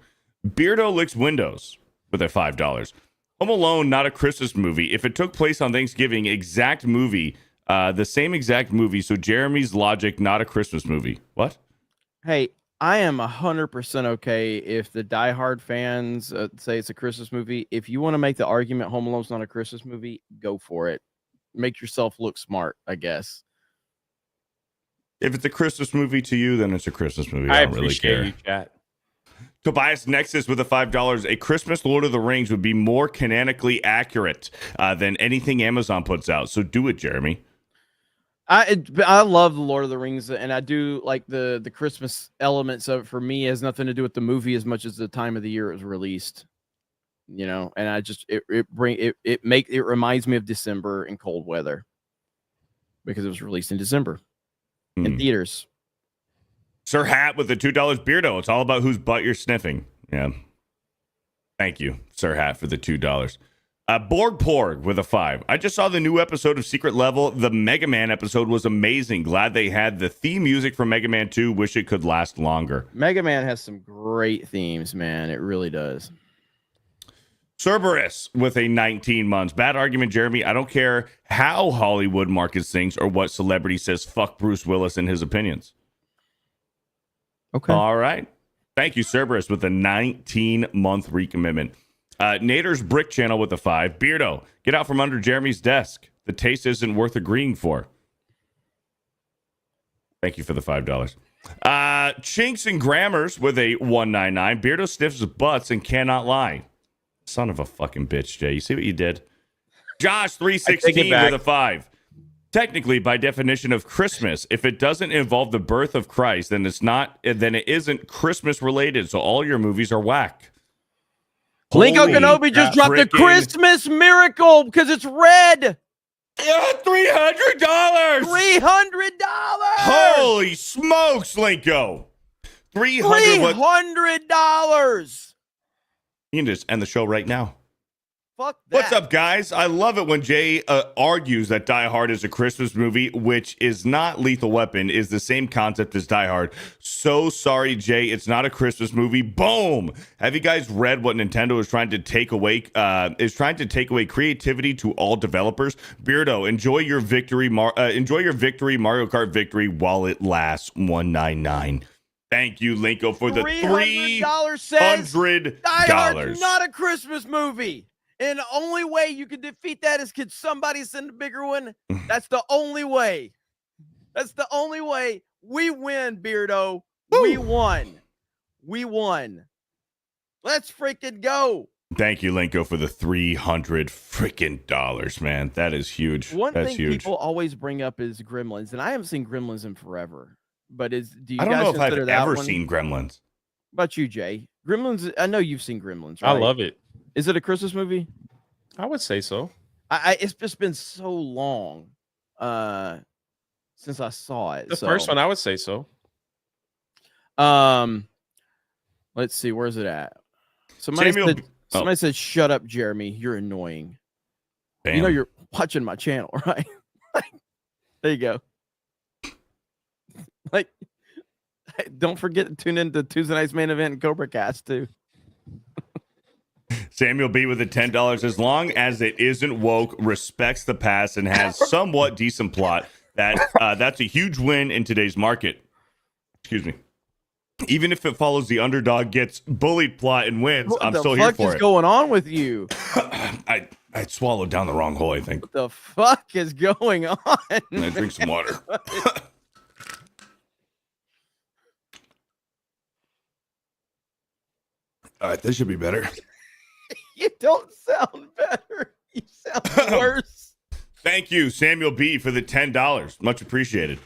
Beardo Licks Windows with a $5. Home Alone, not a Christmas movie. If it took place on Thanksgiving, the same exact movie. So Jeremy's logic, not a Christmas movie. What? Hey, I am 100% okay if the Die Hard fans say it's a Christmas movie. If you want to make the argument Home Alone's not a Christmas movie, go for it. Make yourself look smart, I guess. If it's a Christmas movie to you, then it's a Christmas movie. I don't really care. You, chat. Tobias Nexus with a $5. A Christmas Lord of the Rings would be more canonically accurate than anything Amazon puts out. So do it, Jeremy. I love the Lord of the Rings, and I do like the Christmas elements of it. For me, it has nothing to do with the movie as much as the time of the year it was released. You know, and I just it reminds me of December and cold weather because it was released in December in theaters. Sir Hat with the $2 Beardo. It's all about whose butt you're sniffing. Yeah. Thank you, Sir Hat, for the $2. Borg Porg with a 5. I just saw the new episode of Secret Level. The Mega Man episode was amazing. Glad they had the theme music from Mega Man 2. Wish it could last longer. Mega Man has some great themes, man. It really does. Cerberus with a 19 months. Bad argument, Jeremy. I don't care how Hollywood markets things or what celebrity says fuck Bruce Willis in his opinions. Okay. All right. Thank you, Cerberus, with a 19-month recommitment. Nader's Brick Channel with a 5. Beardo, get out from under Jeremy's desk. The taste isn't worth agreeing for. Thank you for the $5. Chinks and Grammars with a 199. Beardo sniffs butts and cannot lie. Son of a fucking bitch, Jay. You see what you did? Josh 316 with a 5. Technically, by definition of Christmas, if it doesn't involve the birth of Christ, then it isn't Christmas related. So all your movies are whack. Linko Kenobi just dropped the Christmas Miracle because it's red. Yeah, $300. Holy smokes, Linko. $300. $300. You can just end the show right now. Fuck that. What's up, guys? I love it when Jay argues that Die Hard is a Christmas movie, which is not. Lethal Weapon is the same concept as Die Hard. So sorry, Jay. It's not a Christmas movie. Boom. Have you guys read what Nintendo is trying to take away? Creativity to all developers. Beardo, enjoy your victory. Mario Kart victory while it lasts. 199. Thank you, Linko, for the $300. Says Die Hard's not a Christmas movie. And the only way you can defeat that is could somebody send a bigger one? That's the only way. That's the only way. We win, Beardo. Woo. We won. Let's freaking go. Thank you, Linko, for the $300 freaking dollars, man. That is huge. That's huge. People always bring up is Gremlins, and I haven't seen Gremlins in forever. But do you I don't guys know if I've consider ever one? seen Gremlins. What about you, Jay? Gremlins. I know you've seen Gremlins. Right? I love it. Is it a Christmas movie? I would say so. It's just been so long since I saw it. The first one, I would say so. Let's see, where's it at? Somebody said, "Shut up, Jeremy. You're annoying." Damn. You know you're watching my channel, right? There you go. Like, don't forget to tune in to Tuesday night's main event and Cobra Cast too. Samuel B with the $10. As long as it isn't woke, respects the past, and has somewhat decent plot, that's a huge win in today's market. Excuse me. Even if it follows the underdog gets bullied plot and wins, I'm still here for it. What the fuck is going on with you? I swallowed down the wrong hole, I think. What the fuck is going on? I drink some water. All right, this should be better. You don't sound better. You sound worse. Thank you, Samuel B, for the $10. Much appreciated.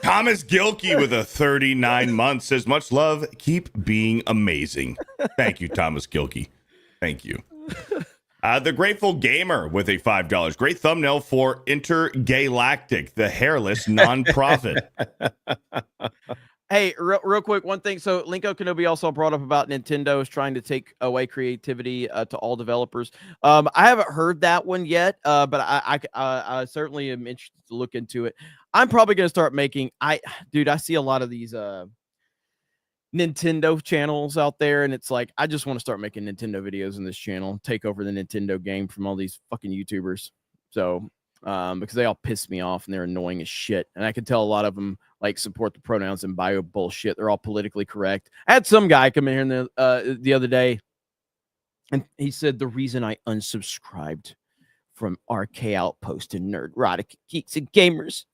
Thomas Gilkey with a 39 months says, much love. Keep being amazing. Thank you, Thomas Gilkey. Thank you. The Grateful Gamer with a $5. Great thumbnail for Intergalactic, the hairless nonprofit. Hey, real quick, one thing. So Linko Kenobi also brought up about Nintendo is trying to take away creativity to all developers. I haven't heard that one yet, but I certainly am interested to look into it. I'm probably going to start making, I see a lot of these Nintendo channels out there, and it's like, I just want to start making Nintendo videos in this channel, take over the Nintendo game from all these fucking YouTubers. So, because they all piss me off and they're annoying as shit. And I can tell a lot of them like support the pronouns and bio bullshit. They're all politically correct. I had some guy come in here the other day, and he said the reason I unsubscribed from RK Outpost and Nerdrotic Geeks and Gamers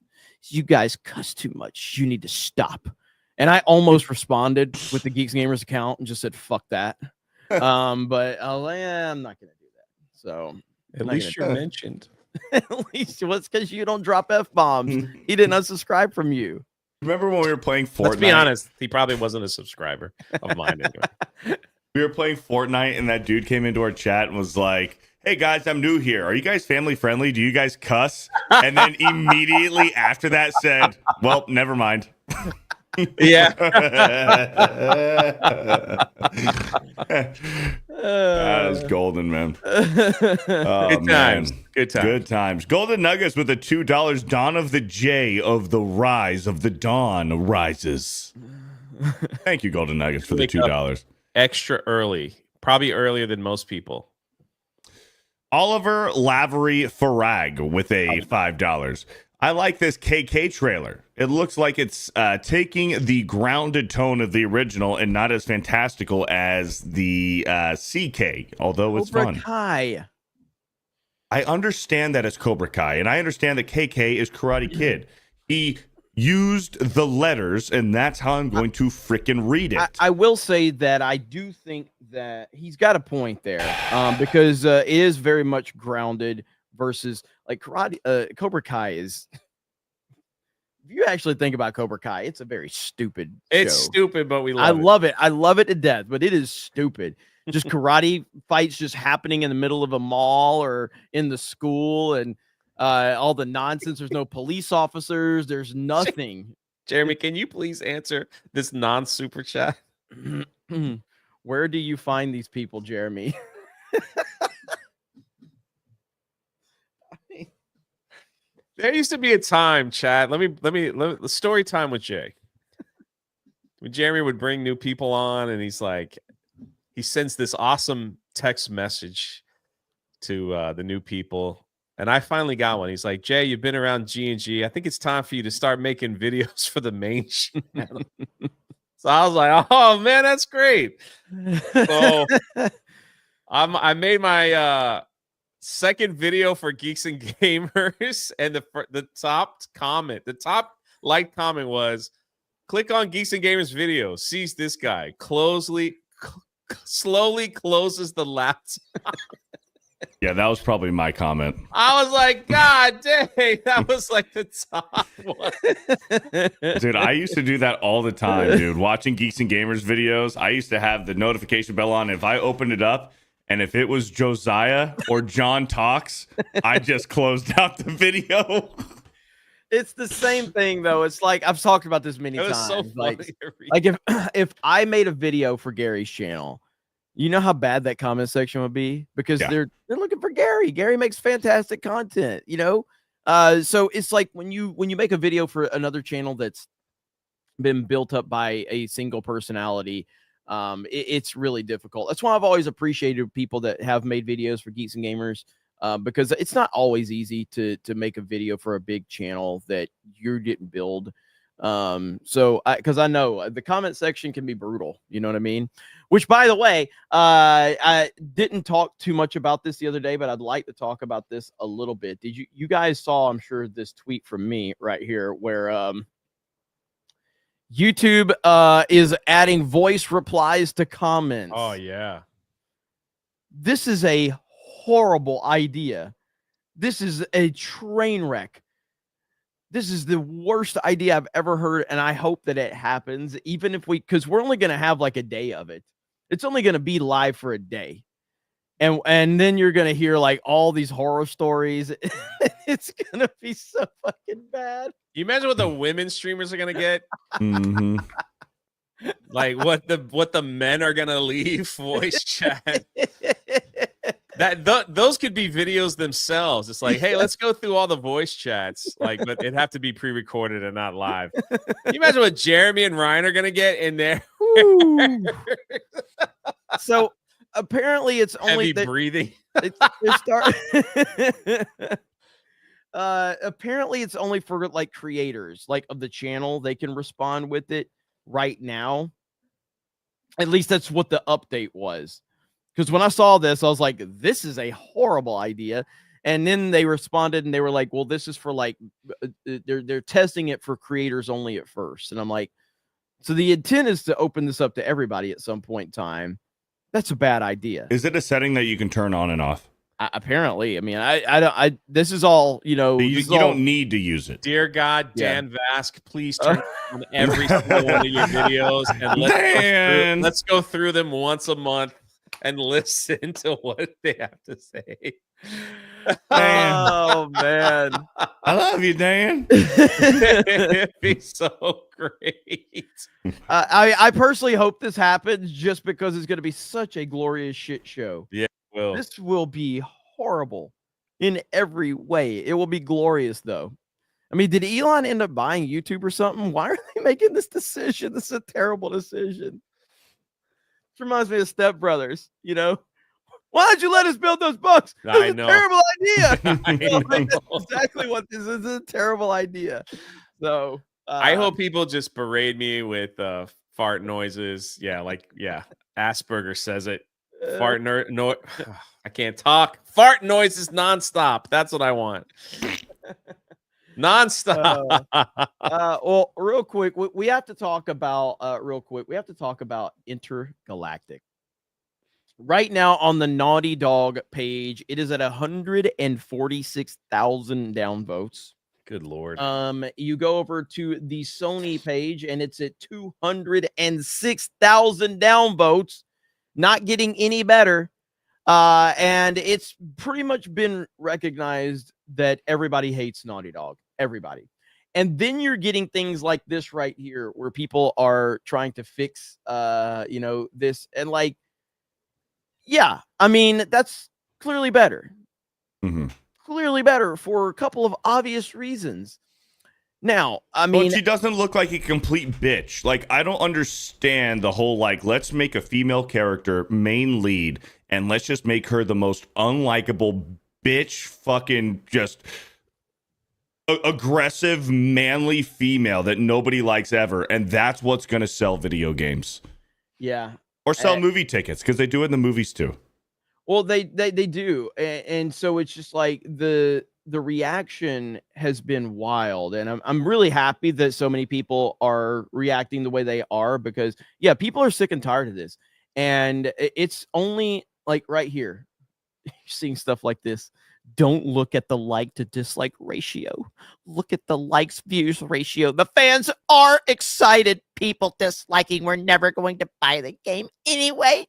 is you guys cuss too much. You need to stop. And I almost responded with the Geeks Gamers account and just said, fuck that. But I'm not going to do that. So at least you're mentioned. At least it's because you don't drop F-bombs. He didn't unsubscribe from you. Remember when we were playing Fortnite? Let's be honest. He probably wasn't a subscriber of mine anyway. We were playing Fortnite and that dude came into our chat and was like, hey guys, I'm new here. Are you guys family friendly? Do you guys cuss? And then immediately after that said, well, never mind. Yeah. That was golden, man. Oh, good times. Man. Good times. Good times. Golden Nuggets with the $2. Dawn of the J of the Rise of the Dawn rises. Thank you, Golden Nuggets, for the $2. Extra early. Probably earlier than most people. Oliver Lavery Farag with a $5. I like this KK trailer. It looks like it's taking the grounded tone of the original and not as fantastical as the CK, although it's Cobra fun. Kai. I understand that it's Cobra Kai, and I understand that KK is Karate Kid. He used the letters, and that's how I'm going to frickin' read it. I will say that I do think that he's got a point there, because it is very much grounded versus like karate. Cobra Kai is. If you actually think about Cobra Kai, it's a very stupid show. It's stupid, but we love it. I love it. I love it to death, but it is stupid. Just karate fights just happening in the middle of a mall or in the school, and all the nonsense. There's no police officers. There's nothing. Jeremy, can you please answer this non-super chat? Where do you find these people, Jeremy? There used to be a time, Chad. Let me story time with Jay. When Jeremy would bring new people on, and he's like, he sends this awesome text message to the new people, and I finally got one. He's like, Jay, you've been around G&G. I think it's time for you to start making videos for the main channel. So I was like, oh man, that's great. So I made my second video for Geeks and Gamers, and the top liked comment was, click on Geeks and Gamers video, sees this guy slowly closes the laptop. Yeah, that was probably my comment. I was like, God dang, that was like the top one. Dude, I used to do that all the time, dude. Watching Geeks and Gamers videos, I used to have the notification bell on. If I opened it up, and if it was Josiah or John Talks, I just closed out the video. It's the same thing, though. It's like, I've talked about this many times. So like if I made a video for Gary's channel, you know how bad that comment section would be, because they're looking for Gary. Gary makes fantastic content, you know. So it's like when you make a video for another channel that's been built up by a single personality, it's really difficult. That's why I've always appreciated people that have made videos for Geeks and Gamers, because it's not always easy to make a video for a big channel that you didn't build. So because I know the comment section can be brutal, you know what I mean? Which, by the way, I didn't talk too much about this the other day, but I'd like to talk about this a little bit. Did you guys saw, I'm sure, this tweet from me right here, where YouTube is adding voice replies to comments. Oh yeah. This is a horrible idea. This is a train wreck. This is the worst idea I've ever heard, and I hope that it happens, even if because we're only going to have like a day of it. It's only going to be live for a day. And then you're going to hear like all these horror stories. It's going to be so fucking bad. You imagine what the women streamers are going to get? Mm-hmm. Like what the men are going to leave voice chat. Those could be videos themselves. It's like, hey, let's go through all the voice chats, like, but it'd have to be pre-recorded and not live. Can you imagine what Jeremy and Ryan are gonna get in there? So apparently, it's only heavy breathing. Apparently, it's only for like creators, like of the channel. They can respond with it right now. At least that's what the update was. Because when I saw this, I was like, this is a horrible idea. And then they responded and they were like, well, this is for like, they're testing it for creators only at first. And I'm like, so the intent is to open this up to everybody at some point in time. That's a bad idea. Is it a setting that you can turn on and off? Apparently. I mean, this is all, you know. You don't need to use it. Dear God, Dan Vask, please turn on every single one of your videos. And let's go through them once a month and listen to what they have to say. Oh man, I love you, Dan. It'd be so great. I personally hope this happens, just because it's going to be such a glorious shit show. Yeah, this will be horrible in every way. It will be glorious, though. I mean, did Elon end up buying YouTube or something? Why are they making this decision? This is a terrible decision. Reminds me of Step Brothers, you know. Why did you let us build those books? This is a terrible idea. That's exactly what this is. A terrible idea. So I hope people just berate me with fart noises. Yeah, Asperger says it. Fart no, I can't talk. Fart noises nonstop. That's what I want. Nonstop. Well, real quick, we have to talk about Intergalactic. Right now on the Naughty Dog page, it is at 146,000 downvotes. Good Lord. You go over to the Sony page and it's at 206,000 downvotes. Not getting any better. And it's pretty much been recognized that everybody hates Naughty Dog. Everybody. And then you're getting things like this right here, where people are trying to fix, this, and like, Yeah, I mean, that's clearly better. Mm-hmm. Clearly better for a couple of obvious reasons. Now, I mean, but she doesn't look like a complete bitch. Like, I don't understand the whole, like, let's make a female character main lead and let's just make her the most unlikable bitch, fucking just aggressive, manly female that nobody likes ever. And that's what's going to sell video games. Yeah. Or sell movie tickets, because they do it in the movies too. Well, they do. And so it's just like the reaction has been wild. And I'm really happy that so many people are reacting the way they are, because yeah, people are sick and tired of this. And it's only like right here, you're seeing stuff like this. Don't look at the like to dislike ratio. Look at the likes views ratio. The fans are excited. People disliking. We're never going to buy the game anyway.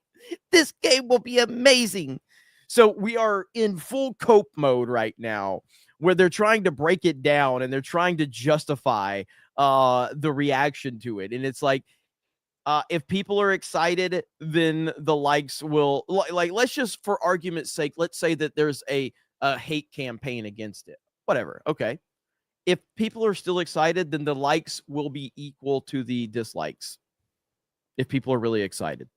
This game will be amazing. So we are in full cope mode right now, where they're trying to break it down and they're trying to justify the reaction to it. And it's like, if people are excited, then the likes will, like, let's just, for argument's sake, let's say that there's a hate campaign against it. Whatever. Okay. If people are still excited, then the likes will be equal to the dislikes. If people are really excited.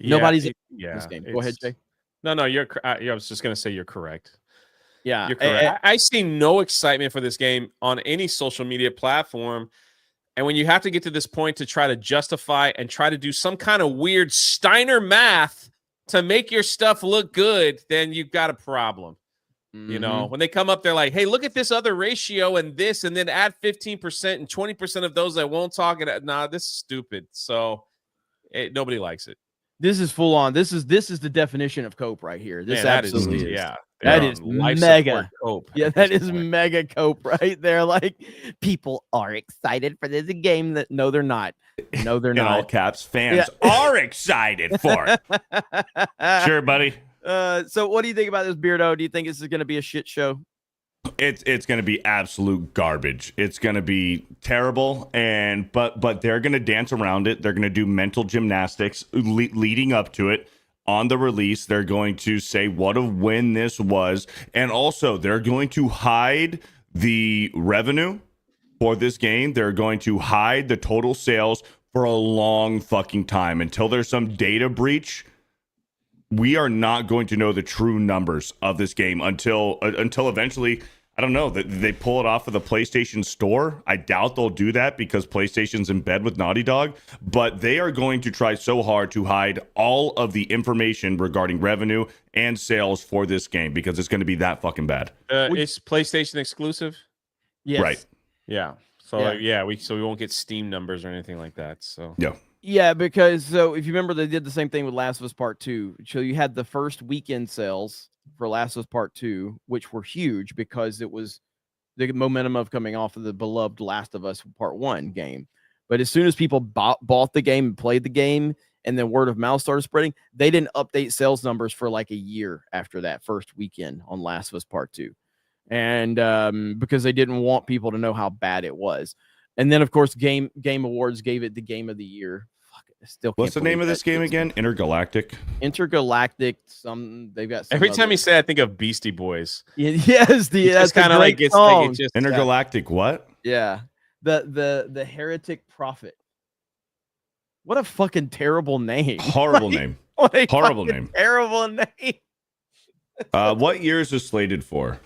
Nobody's in this game. Go ahead, Jay. No, you're. I was just gonna say you're correct. Yeah, you're correct. I see no excitement for this game on any social media platform, and when you have to get to this point to try to justify and try to do some kind of weird Steiner math to make your stuff look good, then you've got a problem. Mm-hmm. You know, when they come up, they're like, "Hey, look at this other ratio and this, and then add 15% and 20% of those that won't talk." Nah, this is stupid. So nobody likes it. This is full on. This is the definition of cope right here. This absolutely is. Yeah, that is mega cope. Yeah, that is mega cope right there. Like, people are excited for this game. That no, they're not. No, they're not. In all caps, fans are excited for it. Sure, buddy. So what do you think about this, Beardo? Do you think this is going to be a shit show? It's going to be absolute garbage. It's going to be terrible, and but they're going to dance around it. They're going to do mental gymnastics leading up to it. On the release, they're going to say what a win this was, and also they're going to hide the revenue for this game. They're going to hide the total sales for a long fucking time until there's some data breach. We are not going to know the true numbers of this game until eventually, I don't know, that they pull it off of the PlayStation Store. I doubt they'll do that because PlayStation's in bed with Naughty Dog, but they are going to try so hard to hide all of the information regarding revenue and sales for this game because it's going to be that fucking bad. It's PlayStation exclusive? Yes. Right. Yeah. So we won't get Steam numbers or anything like that. So yeah, because so if you remember, they did the same thing with Last of Us Part 2. So you had the first weekend sales for Last of Us Part 2, which were huge because it was the momentum of coming off of the beloved Last of Us Part 1 game. But as soon as people bought the game and played the game, and then word of mouth started spreading, they didn't update sales numbers for like a year after that first weekend on Last of Us Part 2. And because they didn't want people to know how bad it was. And then, of course, Game Awards gave it the Game of the Year. What's the name of this game again? Intergalactic. They've got every time you say, I think of Beastie Boys. Yes, that's kind of like it's just Intergalactic. What? Yeah, the Heretic Prophet. What a fucking terrible name! Horrible name. Horrible name. Terrible name. What year is this slated for?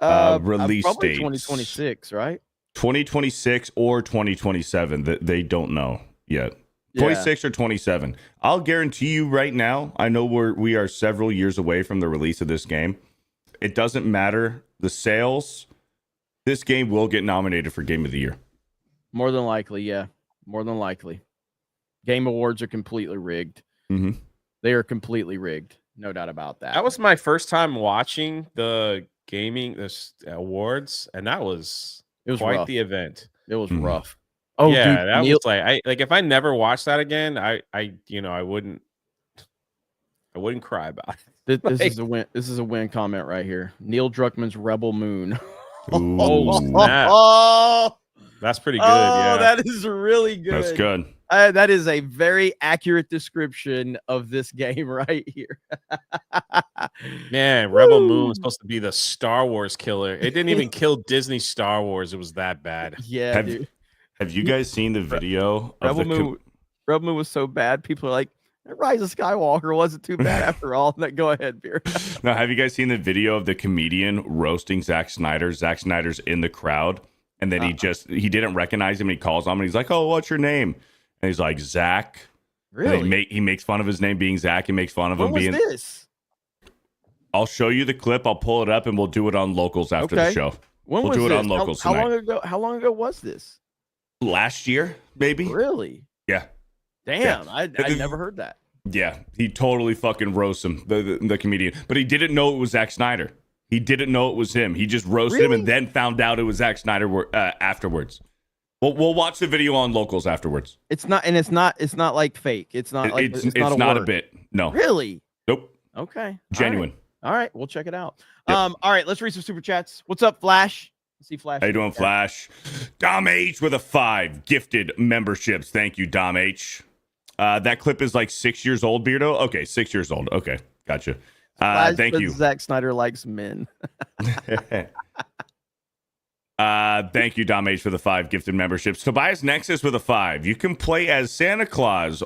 Release probably date 2026, right? 2026 or 2027. They don't know yet. 26 or 27. I'll guarantee you right now, I know we are several years away from the release of this game. It doesn't matter the sales. This game will get nominated for Game of the Year. More than likely, yeah. More than likely. Game Awards are completely rigged. Mm-hmm. They are completely rigged. No doubt about that. That was my first time watching the awards, and it was quite rough. The event. It was rough. Oh yeah, dude, that was like if I never watched that again, I wouldn't cry about it. This is a win. This is a win comment right here. Neil Druckmann's Rebel Moon. Oh snap! That's pretty good. Yeah, that is really good. That's good. That is a very accurate description of this game right here. Man, Rebel Moon was supposed to be the Star Wars killer. It didn't even kill Disney Star Wars. It was that bad. Yeah, dude. Have you guys seen the video of Rebel Moon was so bad. People are like, Rise of Skywalker wasn't too bad after all. Go ahead, Beer. No, have you guys seen the video of the comedian roasting Zack Snyder? Zack Snyder's in the crowd, and then he didn't recognize him. And he calls on him, and he's like, "Oh, what's your name?" And he's like, "Zach." Really? He makes fun of his name being Zach. He makes fun of him being. What was this? I'll show you the clip. I'll pull it up, and we'll do it on Locals after the show. We'll do it this? on Locals how tonight. How long ago was this? Last year, maybe. Really? Yeah. Damn, yeah. I never heard that. Yeah, he totally fucking roasts him, the comedian. But he didn't know it was Zack Snyder. He didn't know it was him. He just roasted him and then found out it was Zack Snyder afterwards. We'll watch the video on Locals afterwards. It's not like fake. It's not like it's not a bit. No. Really? Nope. Okay. Genuine. All right, we'll check it out. Yep. All right, let's read some super chats. What's up, Flash? Let's see Flash. How you doing, Flash? Dom H with a 5 gifted memberships. Thank you, Dom H. That clip is like 6 years old, Beardo. Okay, 6 years old. Okay, gotcha. Thank you. Zack Snyder likes men. Thank you, Dom H, for the 5 gifted memberships. Tobias Nexus with a 5. You can play as Santa Claus,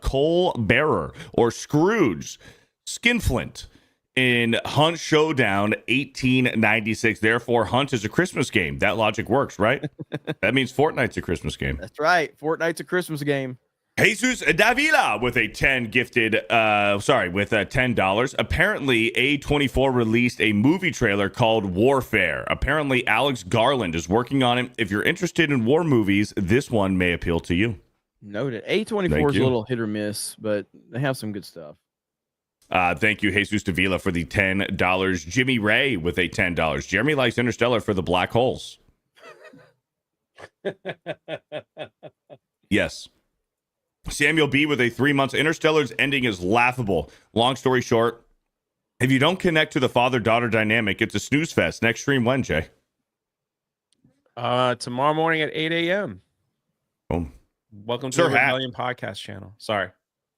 Coal Bearer, or Scrooge, Skinflint in Hunt Showdown 1896. Therefore, Hunt is a Christmas game. That logic works, right? That means Fortnite's a Christmas game. That's right. Fortnite's a Christmas game. Jesus Davila with a 10 gifted, with $10. Apparently, A24 released a movie trailer called Warfare. Apparently, Alex Garland is working on it. If you're interested in war movies, this one may appeal to you. Noted. A24 is a little hit or miss, but they have some good stuff. Thank you, Jesus Davila, for the $10. Jimmy Ray with a $10. Jeremy likes Interstellar for the black holes. Yes. Samuel B with a 3 months. Interstellar's ending is laughable. Long story short, if you don't connect to the father-daughter dynamic, it's a snooze fest. Next stream when, Jay? Tomorrow morning at 8 a.m. Boom. Welcome to the Rebellion podcast channel. Sorry.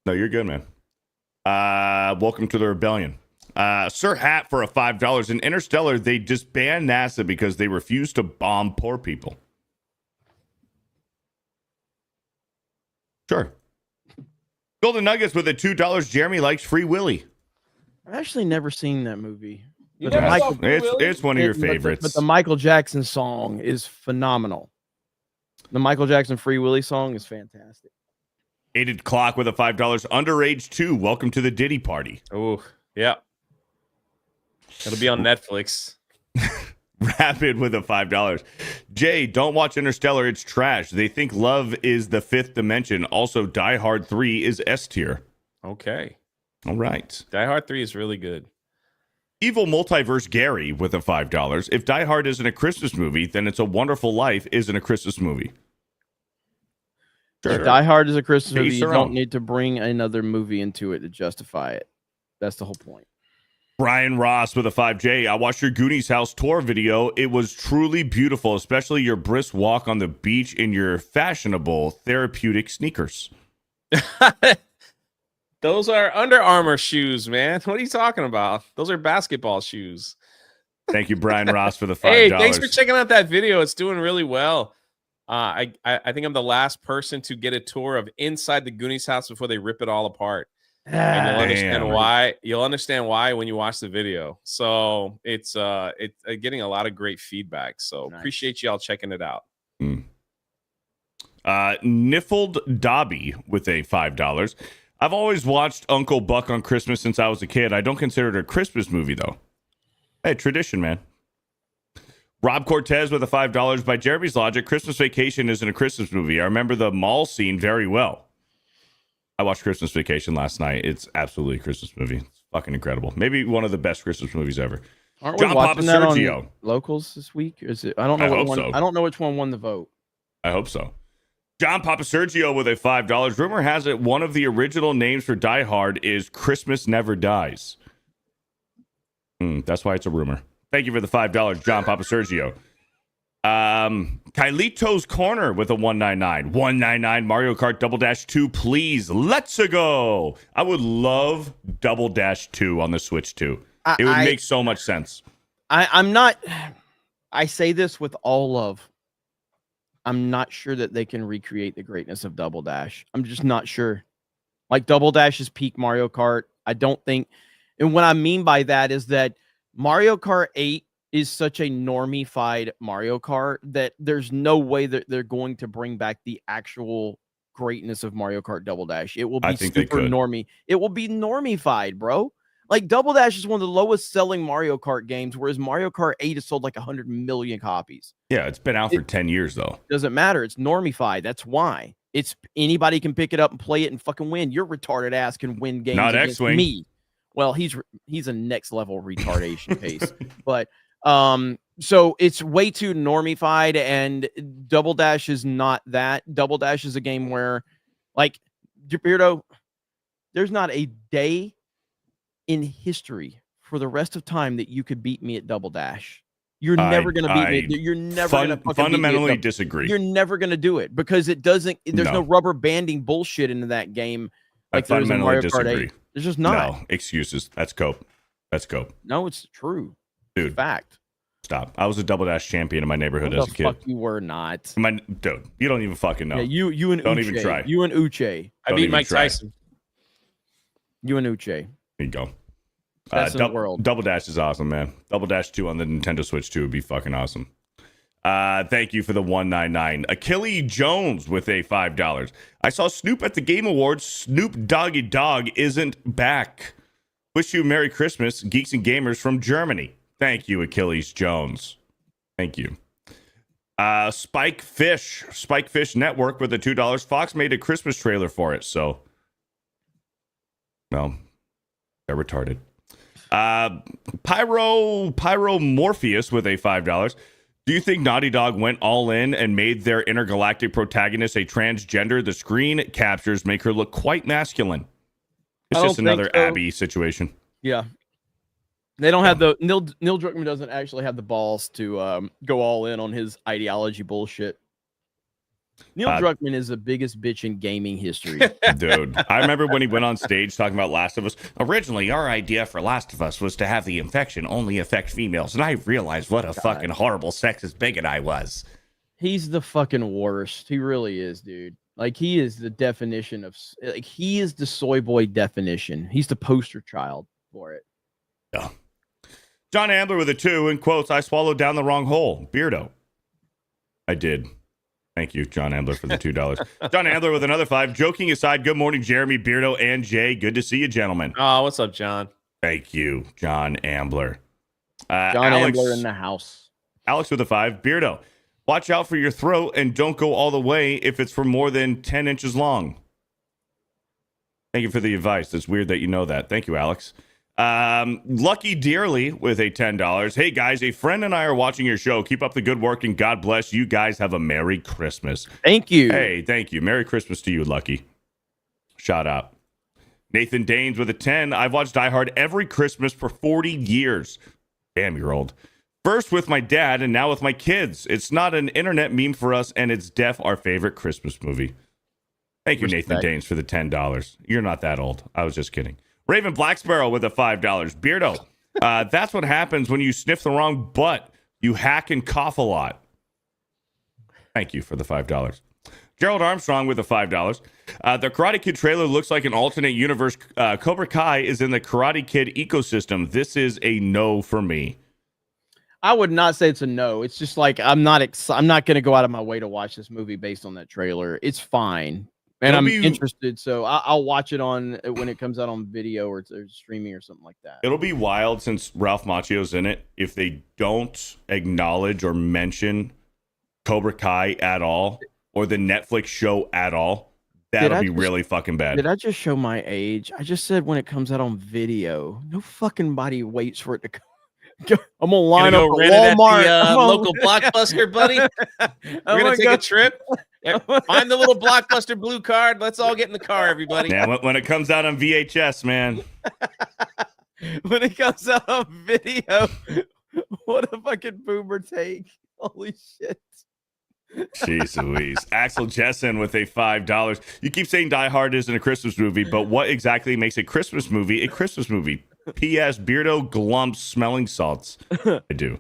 No, you're good, man. Welcome to the Rebellion. Sir Hat for a $5. In Interstellar, they disband NASA because they refuse to bomb poor people. Sure. Golden Nuggets with a $2. Jeremy likes Free Willy. I've actually never seen that movie. It's one of your favorites. But the Michael Jackson song is phenomenal. The Michael Jackson Free Willy song is fantastic. Aided Clock with a $5. Underage 2. Welcome to the Diddy party. Oh, yeah. It'll be on Netflix. Rapid with a $5. Jay, don't watch Interstellar. It's trash. They think love is the 5th dimension. Also, Die Hard 3 is S tier. Okay. All right. Die Hard 3 is really good. Evil Multiverse Gary with a $5. If Die Hard isn't a Christmas movie, then It's a Wonderful Life isn't a Christmas movie. Sure. If Die Hard is a Christmas movie, you don't need to bring another movie into it to justify it. That's the whole point. Brian Ross with a 5J. I watched your Goonies house tour video. It was truly beautiful, especially your brisk walk on the beach in your fashionable therapeutic sneakers. Those are Under Armour shoes, man. What are you talking about? Those are basketball shoes. Thank you, Brian Ross, for the $5. Hey, thanks for checking out that video. It's doing really well. I think I'm the last person to get a tour of inside the Goonies house before they rip it all apart. And you'll understand why. You'll understand why when you watch the video. So it's getting a lot of great feedback. So appreciate y'all checking it out. Niffled Dobby with a $5. I've always watched Uncle Buck on Christmas since I was a kid. I don't consider it a Christmas movie though. Hey, tradition, man. Rob Cortez with a $5. By Jeremy's logic, Christmas Vacation isn't a Christmas movie. I remember the mall scene very well. I watched Christmas Vacation last night. It's absolutely a Christmas movie. It's fucking incredible. Maybe one of the best Christmas movies ever. Aren't we watching that on Locals this week? Or is it? I don't know. I don't know which one won the vote. I hope so. John Papa Sergio with a $5. Rumor has it one of the original names for Die Hard is Christmas Never Dies. That's why it's a rumor. Thank you for the $5, John Papa Sergio. Kailito's Corner with a 199. 199 Mario Kart Double Dash 2, please. Let's go. I would love Double Dash 2 on the Switch too. It would make so much sense. I'm not. I say this with all love. I'm not sure that they can recreate the greatness of Double Dash. I'm just not sure. Like Double Dash is peak Mario Kart. I don't think. And what I mean by that is that Mario Kart 8 is such a normified Mario Kart that there's no way that they're going to bring back the actual greatness of Mario Kart Double Dash. It will be super normie. It will be normified, bro. Like Double Dash is one of the lowest selling Mario Kart games, whereas Mario Kart 8 has sold like 100 million copies. Yeah, it's been out for 10 years though. Doesn't matter. It's normified. That's why. It's anybody can pick it up and play it and fucking win. Your retarded ass can win games Not against X-Wing. me. Well, he's a next level retardation case. But so it's way too normified, and Double Dash is not that. Double Dash is a game where, like, Beardo, there's not a day in history for the rest of time that you could beat me at Double Dash. You're never going to beat me. You're never going to fundamentally disagree. You're never going to do it because it doesn't. There's no rubber banding bullshit into that game. Like I fundamentally disagree. There's just not. No excuses. That's cope. That's cope. No, it's true. Dude, it's fact. Stop. I was a Double Dash champion in my neighborhood as a kid. Fuck, you were not. Dude, you don't even fucking know. Yeah, you and don't Uche. even try. You and Uche. I beat Mike Tyson. You and Uche. There you go. Best in the world. Double Dash is awesome, man. Double Dash 2 on the Nintendo Switch 2 would be fucking awesome. Thank you for the 199. Achilles Jones with a $5. I saw Snoop at the Game Awards. Snoop Doggy Dogg isn't back. Wish you Merry Christmas, Geeks and Gamers from Germany. Thank you, Achilles Jones. Thank you. Spike Fish Network with the $2. Fox made a Christmas trailer for it, so no, they're retarded. Pyro Morpheus with a $5. Do you think Naughty Dog went all in and made their intergalactic protagonist a transgender? The screen captures make her look quite masculine. It's just another Abby situation. Yeah. They don't have the Neil Druckmann doesn't actually have the balls to go all in on his ideology bullshit. Neil Druckmann is the biggest bitch in gaming history. Dude, I remember when he went on stage talking about Last of Us. Originally, our idea for Last of Us was to have the infection only affect females, and I realized what a fucking horrible sexist bigot I was. He's the fucking worst. He really is, dude. Like, he is the definition of... Like, he is the soy boy definition. He's the poster child for it. Yeah. John Ambler with a 2, in quotes, I swallowed down the wrong hole. Beardo. I did. Thank you, John Ambler, for the $2. John Ambler with another 5. Joking aside, good morning, Jeremy, Beardo, and Jay. Good to see you, gentlemen. Oh, what's up, John? Thank you, John Ambler. John Ambler in the house. Alex with a 5. Beardo, watch out for your throat and don't go all the way if it's for more than 10 inches long. Thank you for the advice. It's weird that you know that. Thank you, Alex. Lucky Dearly with a $10. Hey guys, a friend and I are watching your show. Keep up the good work and God bless you guys. Have a Merry Christmas. Thank you. Hey, thank you. Merry Christmas to you, Lucky. Shout out. Nathan Danes with a 10. I've watched Die Hard every Christmas for 40 years. Damn, you're old. First with my dad and now with my kids. It's not an internet meme for us, and it's def our favorite Christmas movie. Thank you, Nathan Danes, for the $10. You're not that old. I was just kidding. Raven Black Sparrow with a $5. Beardo, that's what happens when you sniff the wrong butt. You hack and cough a lot. Thank you for the $5. Gerald Armstrong with a $5. The Karate Kid trailer looks like an alternate universe. Cobra Kai is in the Karate Kid ecosystem. This is a no for me. I would not say it's a no. It's just like I'm not going to go out of my way to watch this movie based on that trailer. It's fine. And I'm interested, so I'll watch it on when it comes out on video or streaming or something like that. It'll be wild since Ralph Macchio's in it. If they don't acknowledge or mention Cobra Kai at all, or the Netflix show at all, that'll be really fucking bad. Did I just show my age? I just said when it comes out on video. No fucking body waits for it to come. I'm gonna line up at Walmart. At the, local Blockbuster, buddy. We're gonna take a trip. Find the little Blockbuster blue card. Let's all get in the car, everybody. Yeah, when it comes out on VHS, man. When it comes out on video, what a fucking boomer take. Holy shit. Jeez Louise. Axel Jessen with a $5. You keep saying Die Hard isn't a Christmas movie, but what exactly makes a Christmas movie a Christmas movie? P.S. Beardo glumps smelling salts. I do.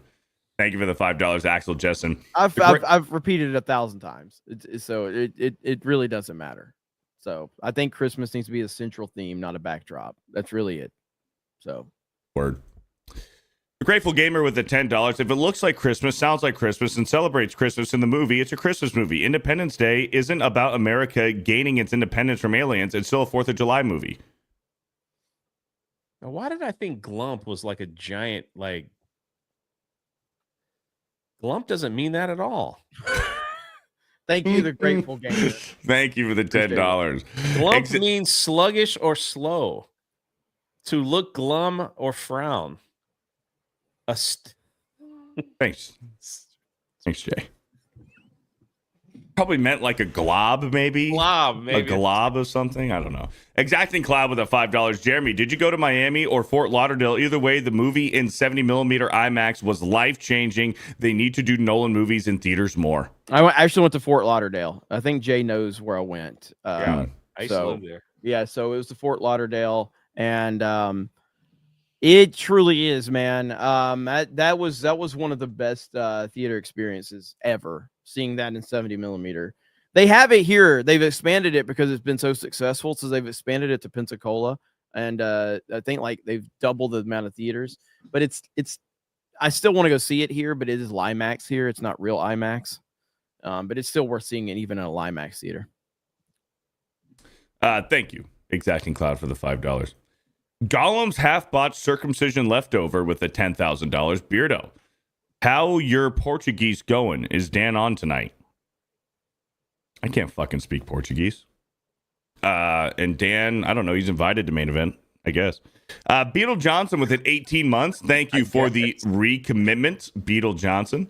Thank you for the $5, Axel Jessen. I've repeated it 1,000 times. So it really doesn't matter. So I think Christmas needs to be a central theme, not a backdrop. That's really it. So word. The Grateful Gamer with the $10. If it looks like Christmas, sounds like Christmas, and celebrates Christmas in the movie, it's a Christmas movie. Independence Day isn't about America gaining its independence from aliens. It's still a 4th of July movie. Now, why did I think Glump was like a giant, like... Glump doesn't mean that at all. Thank you, the Grateful Gamer. Thank you for the $10. Glump means sluggish or slow. To look glum or frown. Thanks, Jay. Probably meant like a glob, maybe. A glob of something. I don't know. Exacting Cloud with a $5. Jeremy, did you go to Miami or Fort Lauderdale? Either way, the movie in 70mm IMAX was life-changing. They need to do Nolan movies in theaters more. I actually went to Fort Lauderdale. I think Jay knows where I went. I used to live there. Yeah, so it was the Fort Lauderdale, and it truly is, man. That was one of the best theater experiences ever. Seeing that in 70mm. They have it here. They've expanded it because it's been so successful. So they've expanded it to Pensacola, and I think like they've doubled the amount of theaters. But it's. I still want to go see it here, but it is Limax here. It's not real IMAX, but it's still worth seeing it even in a Limax theater. Thank you, Exacting Cloud, for the $5. Gollum's half-botched circumcision leftover with a $10,000. Beardo, how your Portuguese going? Is Dan on tonight? I can't fucking speak Portuguese. And Dan, I don't know. He's invited to main event, I guess. Beetle Johnson with an 18 months. Thank you for the recommitment, Beetle Johnson.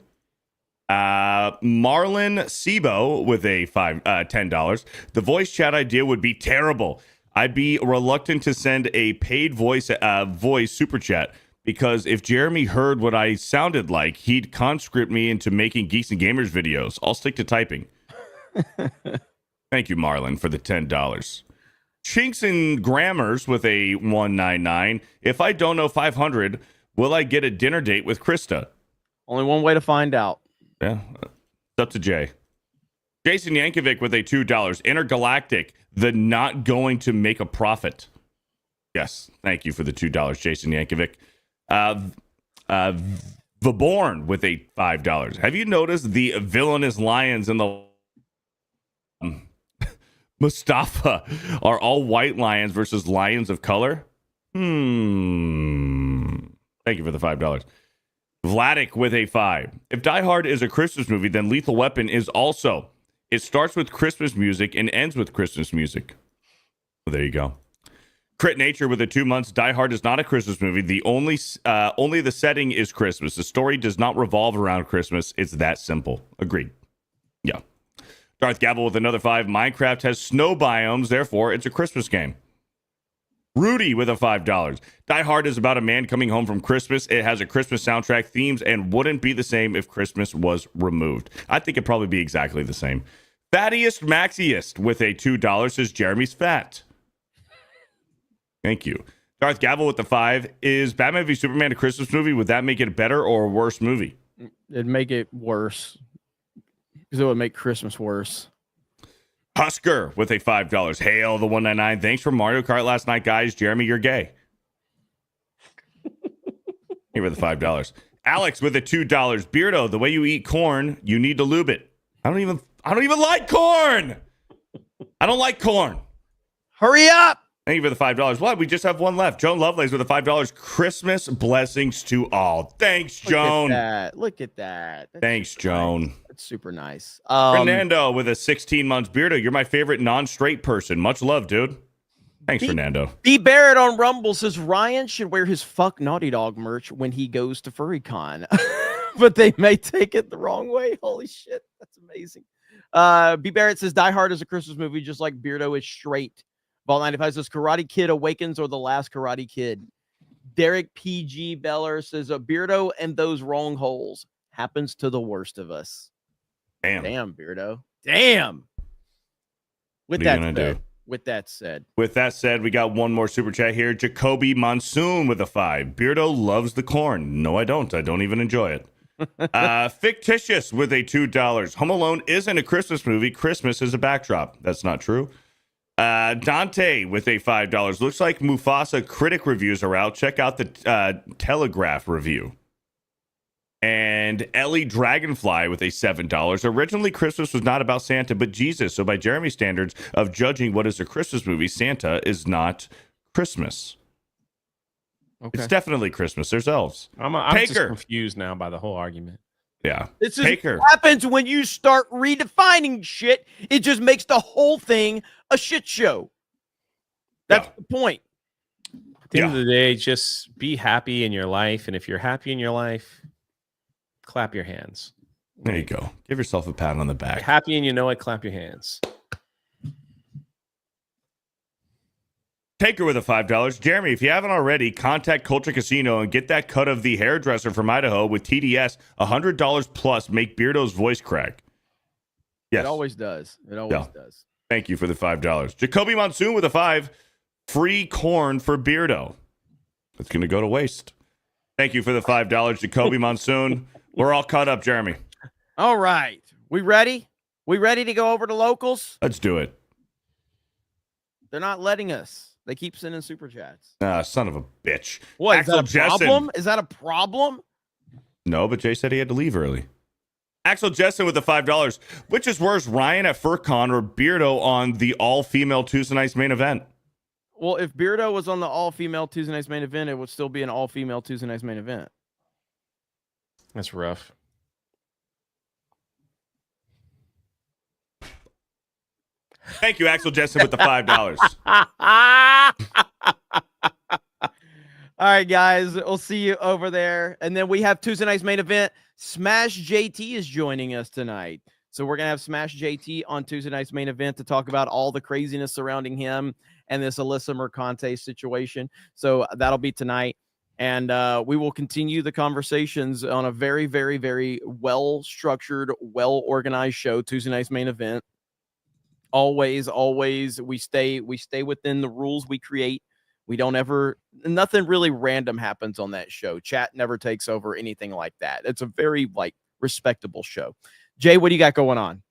Marlon Sebo with a $10. The voice chat idea would be terrible. I'd be reluctant to send a paid voice super chat because if Jeremy heard what I sounded like, he'd conscript me into making Geeks and Gamers videos. I'll stick to typing. Thank you, Marlon, for the $10. Chinks and Grammars with a $1.99. If I don't know 500, will I get a dinner date with Krista? Only one way to find out. Yeah, it's up to Jay. Jason Yankovic with a $2. Intergalactic, the not going to make a profit. Yes, thank you for the $2, Jason Yankovic. Vaborn with a $5. Have you noticed the villainous lions in the Mustafa are all white lions versus lions of color? Thank you for the $5. Vladik with a 5. If Die Hard is a Christmas movie, then Lethal Weapon is also. It starts with Christmas music and ends with Christmas music. Well, there you go. Crit Nature with a 2 months. Die Hard is not a Christmas movie. The only the setting is Christmas. The story does not revolve around Christmas. It's that simple. Agreed. Yeah. Darth Gabble with another 5. Minecraft has snow biomes, therefore it's a Christmas game. Rudy with a $5. Die Hard is about a man coming home from Christmas. It has a Christmas soundtrack, themes, and wouldn't be the same if Christmas was removed. I think it'd probably be exactly the same. Fattiest Maxiest with a $2 says Jeremy's fat. Thank you. Darth Gavel with the 5. Is Batman v Superman a Christmas movie? Would that make it a better or a worse movie? It'd make it worse. Because it would make Christmas worse. Husker with a $5. Hail the 199. Thanks for Mario Kart last night, guys. Jeremy, you're gay. Here with the $5. Alex with a $2. Beardo, the way you eat corn, you need to lube it. I don't even like corn. I don't like corn. Hurry up. Thank you for the $5. What? We just have one left. Joan Lovelace with the $5. Christmas blessings to all. Thanks, Joan. Look at that. Thanks, Joan. Nice. That's super nice. Fernando with a 16 months. Beardo, you're my favorite non-straight person. Much love, dude. Thanks, Fernando. B. Barrett on Rumble says Ryan should wear his Fuck Naughty Dog merch when he goes to FurryCon. But they may take it the wrong way. Holy shit. That's amazing. B. Barrett says Die Hard is a Christmas movie just like Beardo is straight. Vault 95 says Karate Kid Awakens or The Last Karate Kid. Derek PG Beller says Beardo and those wrong holes. happens to the worst of us. Damn, Beardo. Damn. With that said, we got one more super chat here. Jacoby Monsoon with a 5. Beardo loves the corn. No, I don't. I don't even enjoy it. Fictitious with a $2. Home Alone isn't a Christmas movie. Christmas is a backdrop. That's not true. Dante with a $5. Looks like Mufasa critic reviews are out. Check out the Telegraph review. And Ellie Dragonfly with a $7. Originally, Christmas was not about Santa, but Jesus. So by Jeremy's standards of judging what is a Christmas movie, Santa is not Christmas. Okay. It's definitely Christmas. There's elves. I'm just confused now by the whole argument. Yeah. This is what happens when you start redefining shit. It just makes the whole thing a shit show. That's the point. At the end of the day, just be happy in your life. And if you're happy in your life, clap your hands. There you go. Give yourself a pat on the back. You're happy and you know it, clap your hands. Taker with a $5. Jeremy, if you haven't already, contact Culture Casino and get that cut of the hairdresser from Idaho with TDS, $100 plus. Make Beardo's voice crack. Yes. It always does. It always does. Thank you for the $5. Jacoby Monsoon with a 5. Free corn for Beardo. It's going to go to waste. Thank you for the $5, Jacoby Monsoon. We're all caught up, Jeremy. All right. We ready? We ready to go over to locals? Let's do it. They're not letting us. They keep sending super chats. Son of a bitch. What, is that a problem? Is that a problem? No, but Jay said he had to leave early. Axel Jessen with the $5. Which is worse, Ryan at FurCon or Beardo on the all-female Tuesday Night's main event? Well, if Beardo was on the all-female Tuesday Night's main event, it would still be an all-female Tuesday Night's main event. That's rough. Thank you, Axel Jessen with the $5. All right, guys. We'll see you over there. And then we have Tuesday Night's main event. Smash JT is joining us tonight. So we're going to have Smash JT on Tuesday Night's main event to talk about all the craziness surrounding him and this Alyssa Mercante situation. So that'll be tonight. And we will continue the conversations on a very, very, very well-structured, well-organized show, Tuesday Night's main event. Always, we stay within the rules we create. We don't ever, nothing really random happens on that show. Chat never takes over, anything like that. It's a very, respectable show. Jay, what do you got going on?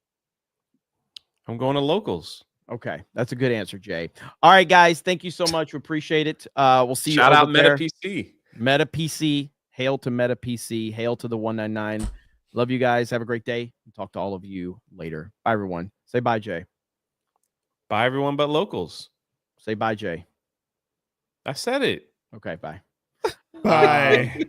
I'm going to locals. Okay, that's a good answer, Jay. All right, guys, thank you so much. We appreciate it. We'll see you. Shout out Meta PC. Meta PC. Hail to Meta PC. Hail to the 199. Love you guys. Have a great day. Talk to all of you later. Bye, everyone. Say bye, Jay. Bye, everyone but locals. Say bye, Jay. I said it. Okay, bye. Bye.